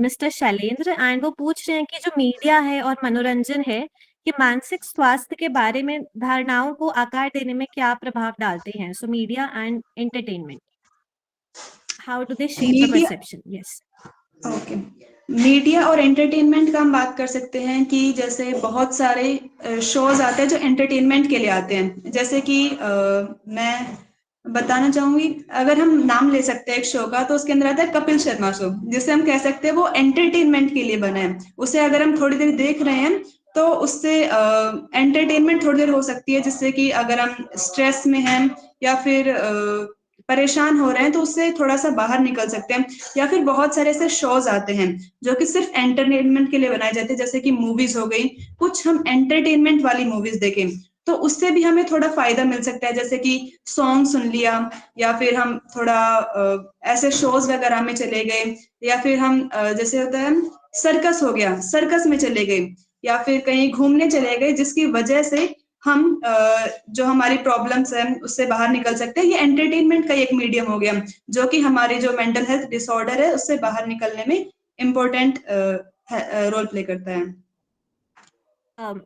Mr. Shailendra and वो पूछ रहे हैं कि जो media है और मनोरंजन है कि मानसिक स्वास्थ्य के बारे में धारणाओं को आकार देने में क्या प्रभाव डालते हैं? So media and entertainment, how do they shape the perception? Yes. Okay. Media और एंटरटेनमेंट का हम बात कर सकते हैं कि जैसे बहुत सारे शोज आते हैं जो एंटरटेनमेंट के लिए आते हैं, जैसे कि मैं बताना चाहूंगी, अगर हम नाम ले सकते हैं एक शो का तो उसके अंदर आता है कपिल शर्मा शो, जिसे हम कह सकते हैं वो एंटरटेनमेंट के लिए बना है। उसे अगर हम थोड़ी देर देख रहे हैं तो उससे एंटरटेनमेंट थोड़ी देर हो सकती है, जिससे कि अगर हम स्ट्रेस में हैं या फिर परेशान हो रहे हैं तो उससे थोड़ा सा बाहर निकल सकते हैं। या फिर बहुत सारे ऐसे शोज आते हैं जो कि सिर्फ एंटरटेनमेंट के लिए बनाए जाते हैं, जैसे कि मूवीज हो गई, कुछ हम एंटरटेनमेंट वाली मूवीज देखें तो उससे भी हमें थोड़ा फायदा मिल सकता है, जैसे कि सॉन्ग सुन लिया, या फिर हम थोड़ा ऐसे शोज वगैरह में चले गए, या फिर हम जैसे होता है सर्कस हो गया, सर्कस में चले गए, या फिर कहीं घूमने चले गए, जिसकी वजह से हम जो हमारी प्रॉब्लम्स हैं उससे बाहर निकल सकते हैं। ये एंटरटेनमेंट का एक मीडियम हो गया जो कि हमारी जो मेंटल हेल्थ डिसऑर्डर है उससे बाहर निकलने में इम्पोर्टेंट रोल प्ले करता है।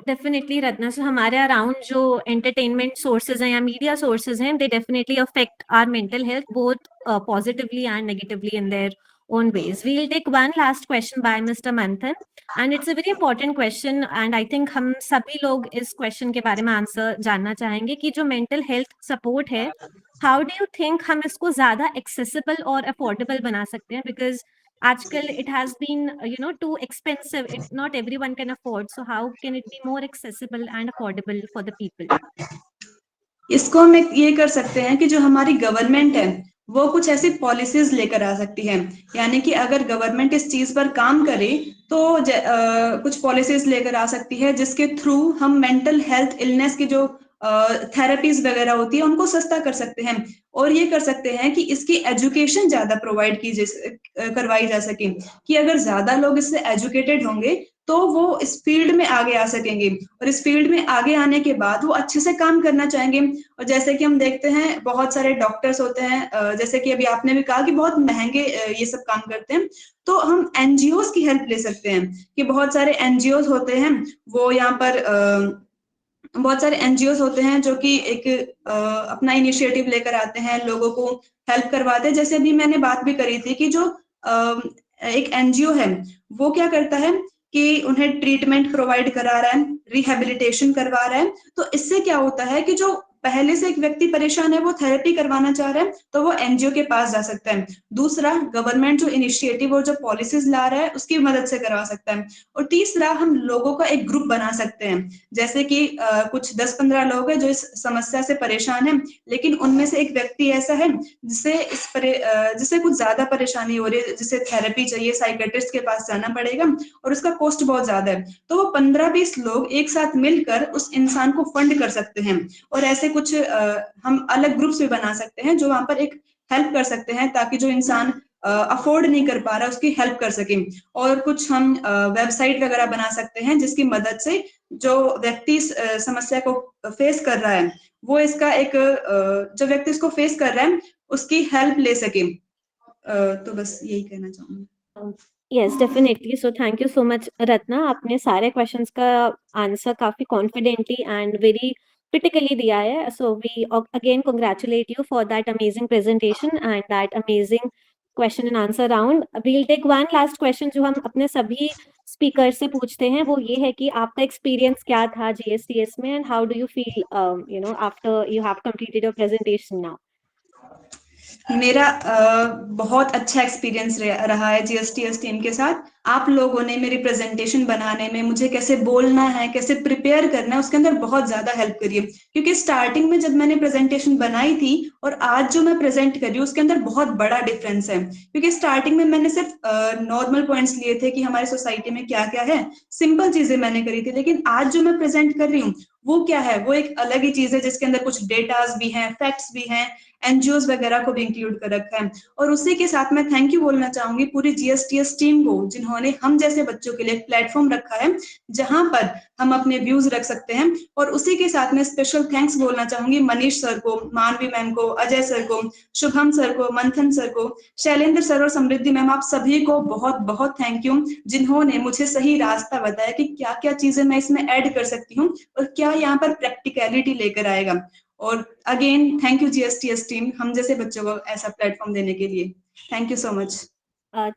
डेफिनेटली रत्ना, सो हमारे अराउंड जो एंटरटेनमेंट सोर्सेज हैं या मीडिया सोर्सेज हैं, they definitely affect our mental health both positively and negatively in their own ways. We'll take one last question by Mr. Manthan, and it's a very important question, and I think हम सभी लोग इस question के बारे में answer जानना चाहेंगे कि जो mental health support है, how do you think हम इसको ज़्यादा accessible और affordable बना सकते हैं? Because आजकल it has been too expensive. Not everyone can afford. So how can it be more accessible and affordable for the people? इसको हम ये कर सकते हैं कि जो हमारी गवर्नमेंट है वो कुछ ऐसी पॉलिसीज लेकर आ सकती है, यानी कि अगर गवर्नमेंट इस चीज पर काम करे तो कुछ पॉलिसीज लेकर आ सकती है जिसके थ्रू हम मेंटल हेल्थ इलनेस की जो थेरेपीज वगैरह होती है उनको सस्ता कर सकते हैं, और ये कर सकते हैं कि इसकी एजुकेशन ज्यादा प्रोवाइड की करवाई जा सके, कि अगर ज्यादा लोग इससे एजुकेटेड होंगे तो वो इस फील्ड में आगे आ सकेंगे, और इस फील्ड में आगे आने के बाद वो अच्छे से काम करना चाहेंगे। और जैसे कि हम देखते हैं बहुत सारे डॉक्टर्स होते हैं, जैसे कि अभी आपने भी कहा कि बहुत महंगे ये सब काम करते हैं, तो हम एनजीओज की हेल्प ले सकते हैं, कि बहुत सारे एनजीओज होते हैं, वो यहाँ पर बहुत सारे एनजीओज होते हैं जो कि एक अपना इनिशिएटिव लेकर आते हैं, लोगों को हेल्प करवाते हैं। जैसे अभी मैंने बात भी करी थी कि जो एक एनजीओ है वो क्या करता है कि उन्हें ट्रीटमेंट प्रोवाइड करा रहा है, रिहेबिलिटेशन करवा रहा है, तो इससे क्या होता है कि जो पहले से एक व्यक्ति परेशान है वो थेरेपी करवाना चाह रहा है तो वो एनजीओ के पास जा सकता है। दूसरा, गवर्नमेंट जो इनिशिएटिव और जो पॉलिसीज ला रहा है उसकी मदद से करवा सकता है। और तीसरा, हम लोगों का एक ग्रुप बना सकते हैं, जैसे कि कुछ 10-15 लोग हैं जो इस समस्या से परेशान हैं, लेकिन उनमें से एक व्यक्ति ऐसा है जिसे कुछ ज्यादा परेशानी हो रही है, जिसे थेरेपी चाहिए, साइकेट्रिस्ट के पास जाना पड़ेगा और उसका कॉस्ट बहुत ज्यादा है, तो वो 15-20 लोग एक साथ मिलकर उस इंसान को फंड कर सकते हैं। और ऐसे कुछ हम अलग ग्रुप्स भी बना सकते हैं जो वहां पर एक हेल्प कर सकते हैं, ताकि जो इंसान अफोर्ड नहीं कर पा रहा उसकी हेल्प कर सके। और कुछ हम वेबसाइट वगैरह बना सकते हैं जिसकी मदद से जो व्यक्ति समस्या को फेस कर रहा है वो इसका एक जो व्यक्ति इसको फेस कर रहा है उसकी हेल्प ले सके। तो बस यही कहना चाहूंगी। Yes, definitely. So thank you so much, Ratna. आपने सारे questions का आंसर काफी confidently and very critically दिया है. So we again congratulate you for that amazing presentation and that amazing question and answer round. We'll take one last question जो हम अपने सभी speakers से पूछते हैं, वो ये है कि आपका experience क्या था GSTS में and how do you feel after you have completed your presentation now? मेरा बहुत अच्छा एक्सपीरियंस रहा है जीएसटीएस टीम के साथ। आप लोगों ने मेरी प्रेजेंटेशन बनाने में मुझे कैसे बोलना है, कैसे प्रिपेयर करना है, उसके अंदर बहुत ज्यादा हेल्प करी है, क्योंकि स्टार्टिंग में जब मैंने प्रेजेंटेशन बनाई थी और आज जो मैं प्रेजेंट कर रही हूँ उसके अंदर बहुत बड़ा डिफरेंस है। क्योंकि स्टार्टिंग में मैंने सिर्फ नॉर्मल पॉइंट्स लिए थे कि हमारी सोसाइटी में क्या क्या है, सिंपल चीजें मैंने करी थी, लेकिन आज जो मैं प्रेजेंट कर रही हूँ वो क्या है, वो एक अलग ही चीज है जिसके अंदर कुछ डेटाज भी हैं, फैक्ट्स भी हैं, एनजीओज वगैरह को भी इंक्लूड कर रखा है। और उसी के साथ मैं थैंक यू बोलना चाहूंगी पूरी जीएसटीएस टीम को, जिन्होंने हम जैसे बच्चों के लिए एक प्लेटफॉर्म रखा है जहां पर हम अपने व्यूज रख सकते हैं। और उसी के साथ में स्पेशल थैंक्स बोलना चाहूंगी मनीष सर को, मानवी मैम को, अजय सर को, शुभम सर को, मंथन सर को, शैलेंद्र सर और समृद्धि मैम, आप सभी को बहुत बहुत थैंक यू, जिन्होंने मुझे सही रास्ता बताया कि क्या क्या चीजें मैं इसमें ऐड कर सकती हूँ और क्या यहाँ पर प्रैक्टिकलिटी लेकर आएगा। और अगेन थैंक यू जीएसटीएस टीम, हम जैसे बच्चों को ऐसा प्लेटफॉर्म देने के लिए। Thank you so much.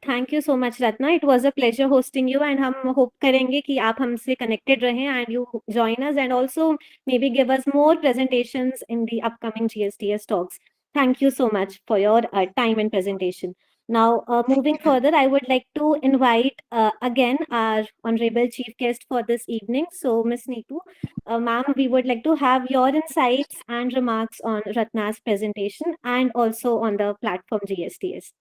Thank you so much, Ratna. It was a pleasure hosting you, and हम hope करेंगे कि आप हमसे connected रहें and you join us and also maybe give us more presentations in the upcoming GSTS talks. Thank you so much for your time and presentation. Now, moving further, I would like to invite again our honorable chief guest for this evening. So, Ms. Neetu, ma'am, we would like to have your insights and remarks on Ratna's presentation and also on the platform GSTS.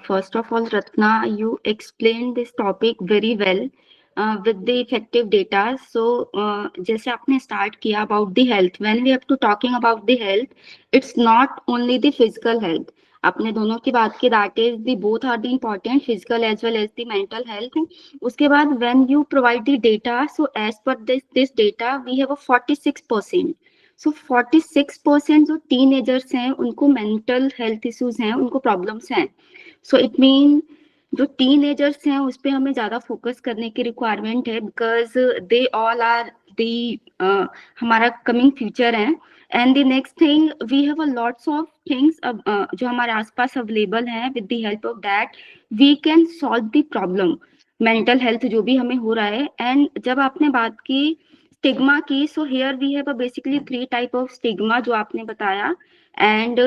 First of all, Ratna, you explained this topic very well with the effective data. So, जैसे आपने start किया about the health. When we have to talking about the health, it's not only the physical health. आपने दोनों की बात की, that is the both are the important, physical as well as the mental health. उसके बाद when you provide the data, so as per this data, we have a 46%. सो 46% जो teenagers हैं उनको मेंटल हेल्थ इश्यूज हैं, उनको problems हैं. So it mean जो teenagers हैं उस पे हमें ज्यादा फोकस करने की रिक्वायरमेंट है, because they all are the हमारा कमिंग फ्यूचर है. And the next thing, we have a lots of things जो हमारे आसपास अवेलेबल हैं. With the help of that we can solve the problem mental health जो भी हमें हो रहा है. एंड जब आपने बात की स्टिग्मा की, so here we have basically 3 type of stigma जो आपने बताया, and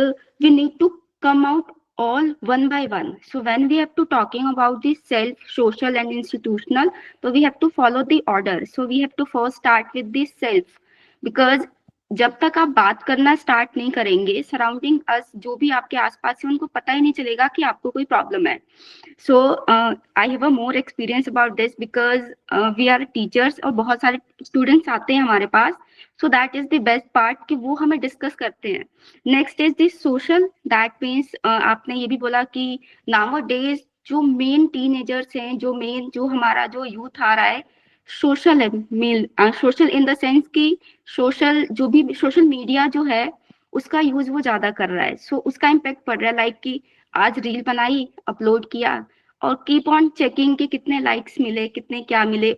we need to come out all one by one. So when we have to talking about the self, social and institutional, so we have to follow the order. So we have to first start with the self, because जब तक आप बात करना start नहीं करेंगे, surrounding अस जो भी आपके आसपास है उनको पता ही नहीं चलेगा कि आपको कोई प्रॉब्लम है. So I have a more experience about this, because we are teachers और बहुत सारे स्टूडेंट्स आते हैं हमारे पास. So that is the best part कि वो हमें डिस्कस करते हैं. Next is this social, that means आपने ये भी बोला कि नाउ डेज जो मेन टीनेजर्स हैं, जो हमारा जो यूथ आ रहा है, सोशल है. Male social in the sense कि सोशल जो भी सोशल मीडिया जो है उसका यूज वो ज्यादा कर रहा है. सो उसका इम्पेक्ट पड़ रहा है, लाइक कि आज रील बनाई, अपलोड किया और कीप ऑन चेकिंग कि कितने लाइक्स मिले, कितने क्या मिले,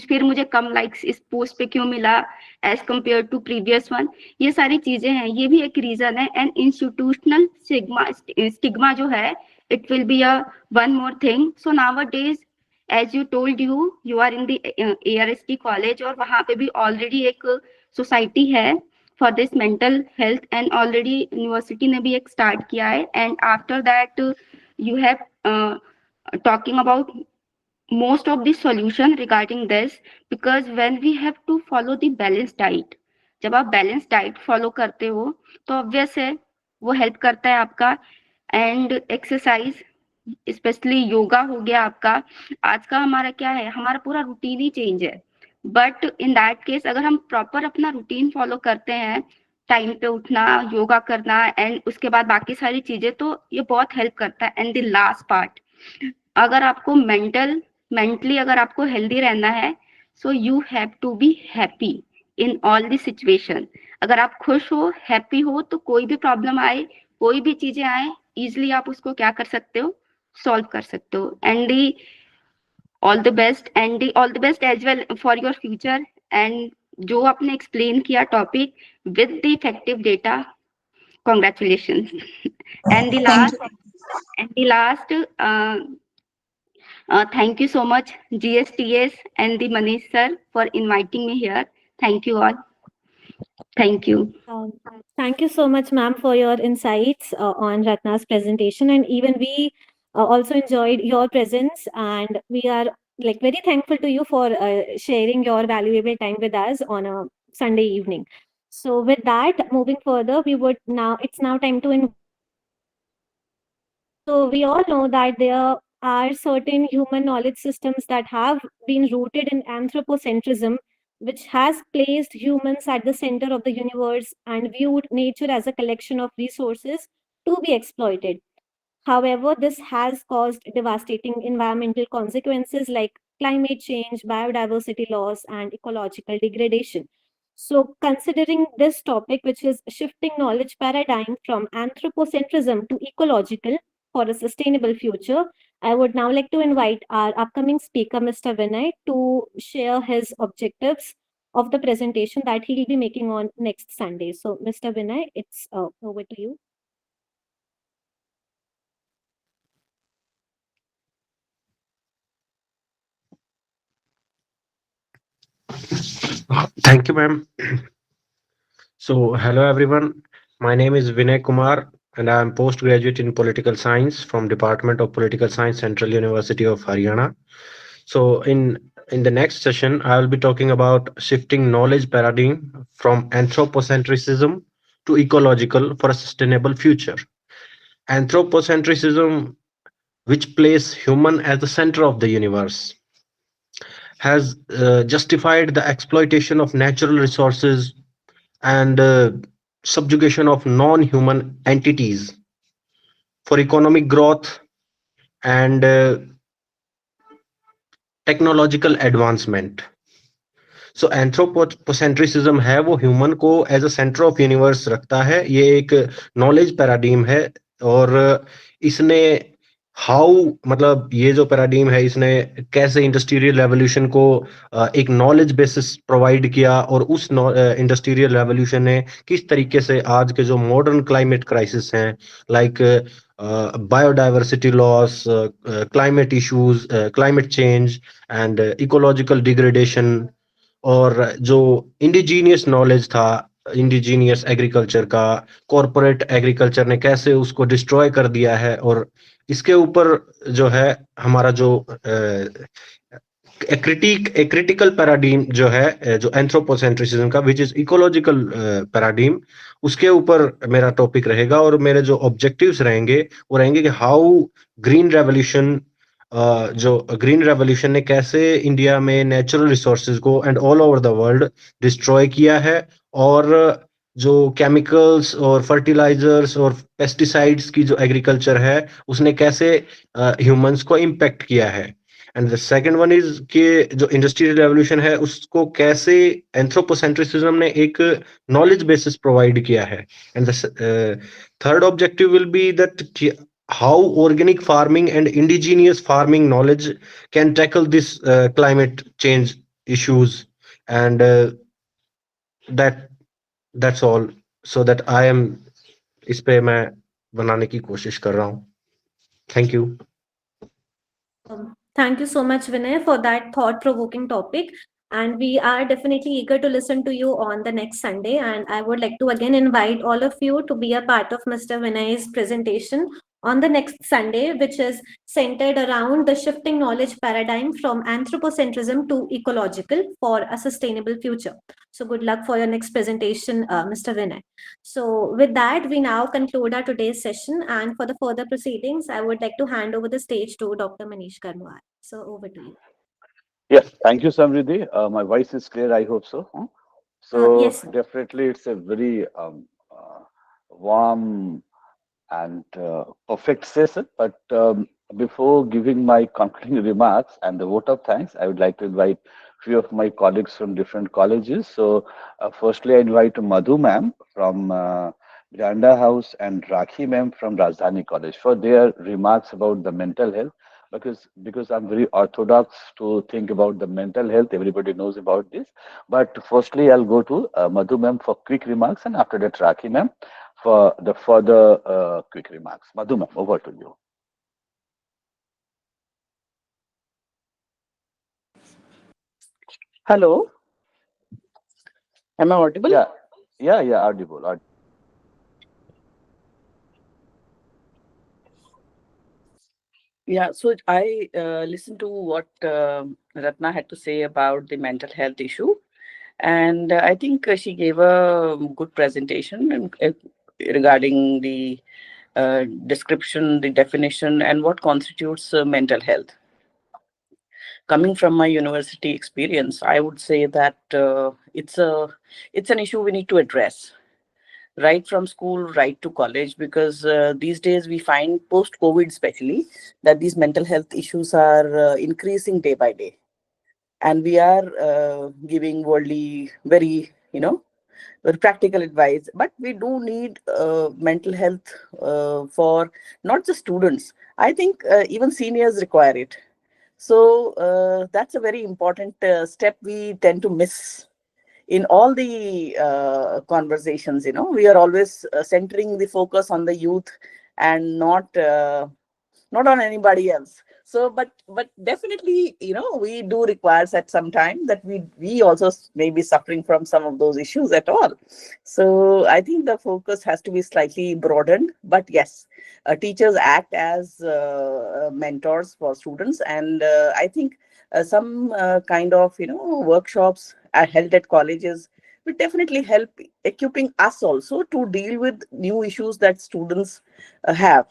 फिर मुझे कम लाइक्स इस पोस्ट पे क्यों मिला as compare to previous one. ये सारी चीजें हैं, ये भी एक रीजन है. एंड इंस्टीट्यूशनल स्टिग्मा जो है, it will be a one more thing. So nowadays as you told, you are in the ARST college और वहां पे भी ऑलरेडी एक सोसाइटी है for this mental health, and already university ने भी एक स्टार्ट किया है. And after that you have talking about most of the solution regarding this, because when we have to follow the balanced diet, जब आप balance diet follow करते हो तो ऑब्वियस है वो हेल्प करता है आपका. एंड एक्सरसाइज, स्पेशली योगा हो गया आपका. आज का हमारा क्या है, हमारा पूरा रूटीन ही चेंज है. बट इन दैट केस अगर हम प्रॉपर अपना रूटीन फॉलो करते हैं, टाइम पे उठना, योगा करना एंड उसके बाद बाकी सारी चीजें, तो ये बहुत हेल्प करता है. एंड द लास्ट पार्ट, अगर आपको मेंटली अगर आपको हेल्दी रहना है, so you have to be happy in all the situation. अगर आप खुश हो, हैप्पी हो, तो कोई भी प्रॉब्लम आए, कोई भी चीजें आए, इजिली आप उसको क्या कर सकते हो, सॉल्व कर सकते हो. And the all the best, and the all the best as well for your future. And जो आपने एक्सप्लेन किया topic with the effective data, congratulations. And the last thank you so much GSTS and the Manish sir for inviting me here. Thank you all. Thank you. Thank you so much, ma'am, for your insights on Ratna's presentation. And even we also enjoyed your presence, and we are like very thankful to you for sharing your valuable time with us on a Sunday evening. So with that, moving further, it's now time to So we all know that there are certain human knowledge systems that have been rooted in anthropocentrism, which has placed humans at the center of the universe and viewed nature as a collection of resources to be exploited. However, this has caused devastating environmental consequences like climate change, biodiversity loss, and ecological degradation. So, considering this topic, which is shifting knowledge paradigm from anthropocentrism to ecological for a sustainable future, I would now like to invite our upcoming speaker, Mr. Vinay, to share his objectives of the presentation that he'll be making on next Sunday. So, Mr. Vinay, it's over to you. Thank you, ma'am. So, hello everyone. My name is Vinay Kumar and I am postgraduate in political science from Department of Political Science, Central University of Haryana. So in the next session, I will be talking about shifting knowledge paradigm from anthropocentrism to ecological for a sustainable future. Anthropocentrism, which places human as the center of the universe, has justified the exploitation of natural resources and subjugation of non-human entities for economic growth and technological advancement so anthropocentrism है वो human को as a centre of universe रखता है ये एक knowledge पैराडीम है और इसने हाउ मतलब ये जो पैराडीम है इसने कैसे इंडस्ट्रियल रेवोल्यूशन को एक नॉलेज बेसिस प्रोवाइड किया और उस इंडस्ट्रियल रेवोल्यूशन ने किस तरीके से आज के जो मॉडर्न क्लाइमेट क्राइसिस हैं like biodiversity loss, climate issues, climate change and ecological degradation और जो इंडिजीनियस नॉलेज था इंडिजीनियस एग्रीकल्चर का कॉरपोरेट एग्रीकल्चर ने कैसे उसको डिस्ट्रॉय कर दिया है और इसके ऊपर जो है हमारा जो क्रिटिकल पैराडीम जो है जो एंथ्रोपोसेंट्रिसिज्म का विच इज इकोलॉजिकल पैराडीम उसके ऊपर मेरा टॉपिक रहेगा और मेरे जो ऑब्जेक्टिव्स रहेंगे वो रहेंगे कि हाउ ग्रीन रेवोल्यूशन जो ग्रीन रेवोल्यूशन ने कैसे इंडिया में नेचुरल रिसोर्सेज को and all over the world destroy किया है और जो केमिकल्स और फर्टिलाइजर्स और पेस्टिसाइड्स की जो एग्रीकल्चर है उसने कैसे ह्यूमंस को इम्पेक्ट किया है and the second one is कि जो इंडस्ट्रियल रेवोल्यूशन है उसको कैसे एंथ्रोपोसेंट्रिसिज्म ने एक नॉलेज बेसिस प्रोवाइड किया है and the third objective will be that how organic farming and indigenous farming knowledge can tackle this climate change issues and that's all so that I am इस पे मैं बनाने की कोशिश कर रहा हूँ thank you Thank you so much, Vinay, for that thought-provoking topic. And we are definitely eager to listen to you on the next Sunday. And I would like to again invite all of you to be a part of Mr. Vinay's presentation on the next Sunday, which is centered around the shifting knowledge paradigm from anthropocentrism to ecological for a sustainable future. So good luck for your next presentation, Mr. Vinay. So with that, we now conclude our today's session. And for the further proceedings, I would like to hand over the stage to Dr. Manish Karnwal. So over to you. Yes, thank you, Samriddhi. My voice is clear, I hope so. So yes, definitely it's a very warm and perfect session. But before giving my concluding remarks and the vote of thanks, I would like to invite a few of my colleagues from different colleges. So firstly, I invite Madhu ma'am from Miranda House and Rakhi ma'am from Rajdhani College for their remarks about the mental health. Because I'm very orthodox to think about the mental health, everybody knows about this. But firstly, I'll go to Madhu ma'am for quick remarks, and after that, Rakhi ma'am for the further quick remarks. Madhu ma'am, over to you. Hello, am I audible? Yeah, audible. Yeah, so I listened to what Ratna had to say about the mental health issue, and I think she gave a good presentation regarding the description, the definition, and what constitutes mental health. Coming from my university experience, I would say that it's an issue we need to address. Right from school, right to college, because these days we find post-COVID especially that these mental health issues are increasing day by day. And we are giving worldly, very practical advice, but we do need mental health for not just students. I think even seniors require it. So that's a very important step we tend to miss in all the conversations. We are always centering the focus on the youth and not on anybody else. So, but definitely, we do require at some time that we also may be suffering from some of those issues at all. So I think the focus has to be slightly broadened. But yes, teachers act as mentors for students, and I think some kind of workshops are held at colleges will definitely help equipping us also to deal with new issues that students have.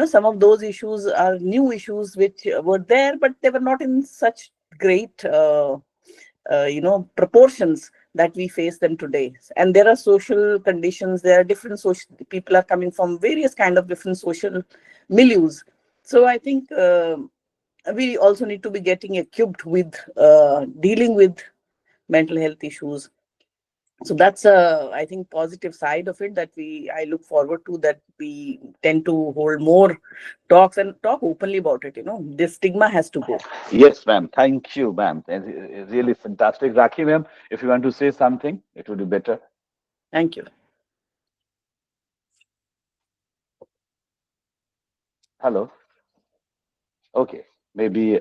Some of those issues are new issues which were there, but they were not in such great proportions that we face them today. And there are social conditions, there are different social people are coming from various kind of different social milieus. So I think we also need to be getting equipped with dealing with mental health issues. So that's a, I think, positive side of it that I look forward to, that we tend to hold more talks and talk openly about it. This stigma has to go. Yes, ma'am. Thank you, ma'am. Really fantastic. Rakhi, ma'am, if you want to say something, it would be better. Thank you. Hello. Okay, maybe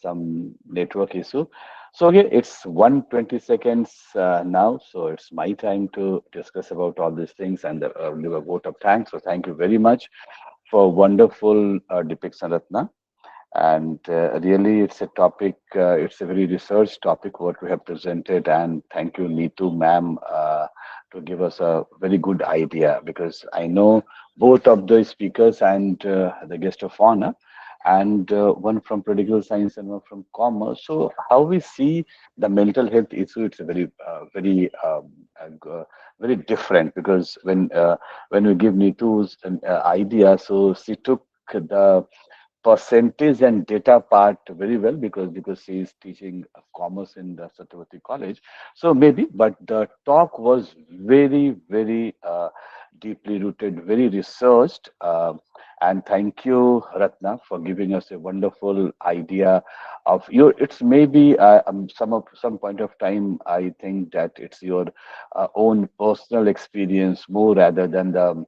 some network issue. So here it's 120 seconds now, so it's my time to discuss about all these things and give a vote of thanks. So thank you very much for wonderful depiction, Ratna. And really, it's a topic, it's a very research topic what we have presented. And thank you, Neetu ma'am, to give us a very good idea, because I know both of the speakers and the guest of honor, and one from political science and one from commerce. So how we see the mental health issue, it's a very different, because when we give Neetu's idea, so she took the percentage and data part very well, because she is teaching commerce in the Satyavati College. So maybe, but the talk was very deeply rooted, very researched. And thank you, Ratna, for giving us a wonderful idea of your. It's maybe some point of time. I think that it's your own personal experience more rather than the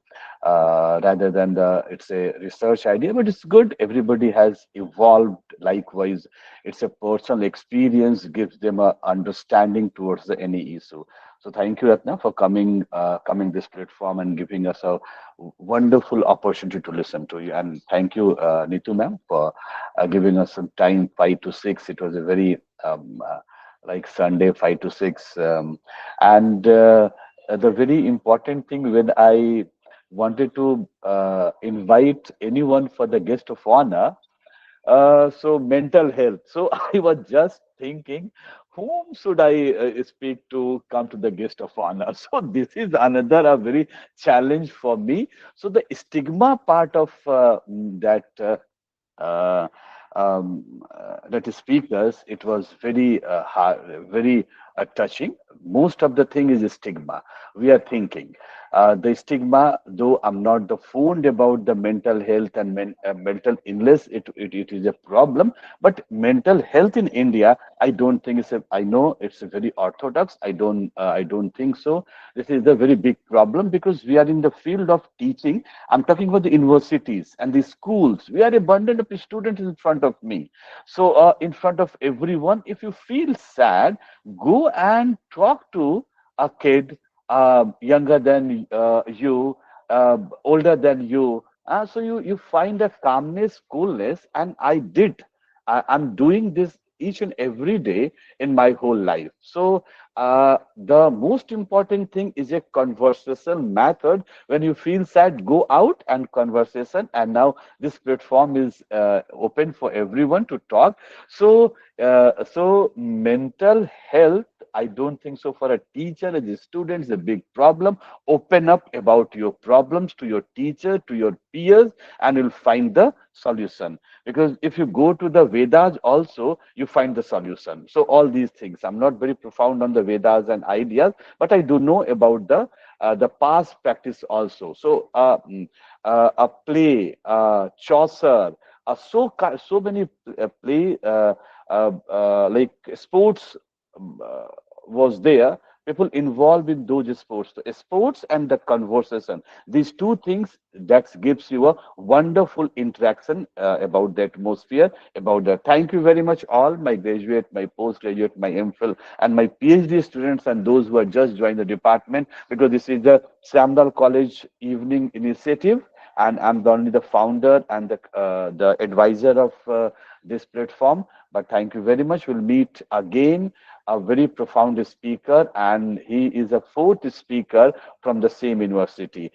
it's a research idea, but it's good. Everybody has evolved likewise. It's a personal experience, gives them a understanding towards any issue. So thank you, Ratna, for coming this platform and giving us a wonderful opportunity to listen to you. And thank you, Neetu ma'am, for giving us some time, 5 to 6. It was a very like Sunday, 5 to 6, and the very important thing, when I wanted to invite anyone for the guest of honor, so mental health. So I was just thinking, whom should I speak to come to the guest of honor? So this is another a very challenge for me. So the stigma part of that. Uh, that is speakers, it was very hard, very touching. Most of the thing is a stigma. We are thinking the stigma, though I'm not the fond about the mental health and mental illness, it is a problem. But mental health in India, I don't think I know it's a very orthodox. I don't think so. This is a very big problem, because we are in the field of teaching. I'm talking about the universities and the schools. We are abundant of students in front of me. So in front of everyone, if you feel sad, go and talk to a kid younger than you, older than you. So you find a calmness, coolness, and I'm doing this each and every day in my whole life. So the most important thing is a conversation method. When you feel sad, go out and conversation. And now this platform is open for everyone to talk. So mental health, I don't think so. For a teacher, as a student, is a big problem. Open up about your problems to your teacher, to your peers, and you'll find the solution. Because if you go to the Vedas also, you find the solution. So all these things, I'm not very profound on the Vedas and ideas, but I do know about the past practice also. So a play, Chaucer, so many play like sports was there. people involved in those sports. So sports and the conversation, these two things, that gives you a wonderful interaction about the atmosphere, about the. Thank you very much, all my graduate, my postgraduate, my MPhil, and my PhD students, and those who are just joined the department, because this is the Samdal College Evening Initiative, and I'm only the founder and the advisor of this platform. But thank you very much. We'll meet again. A very profound speaker, and he is a fourth speaker from the same university.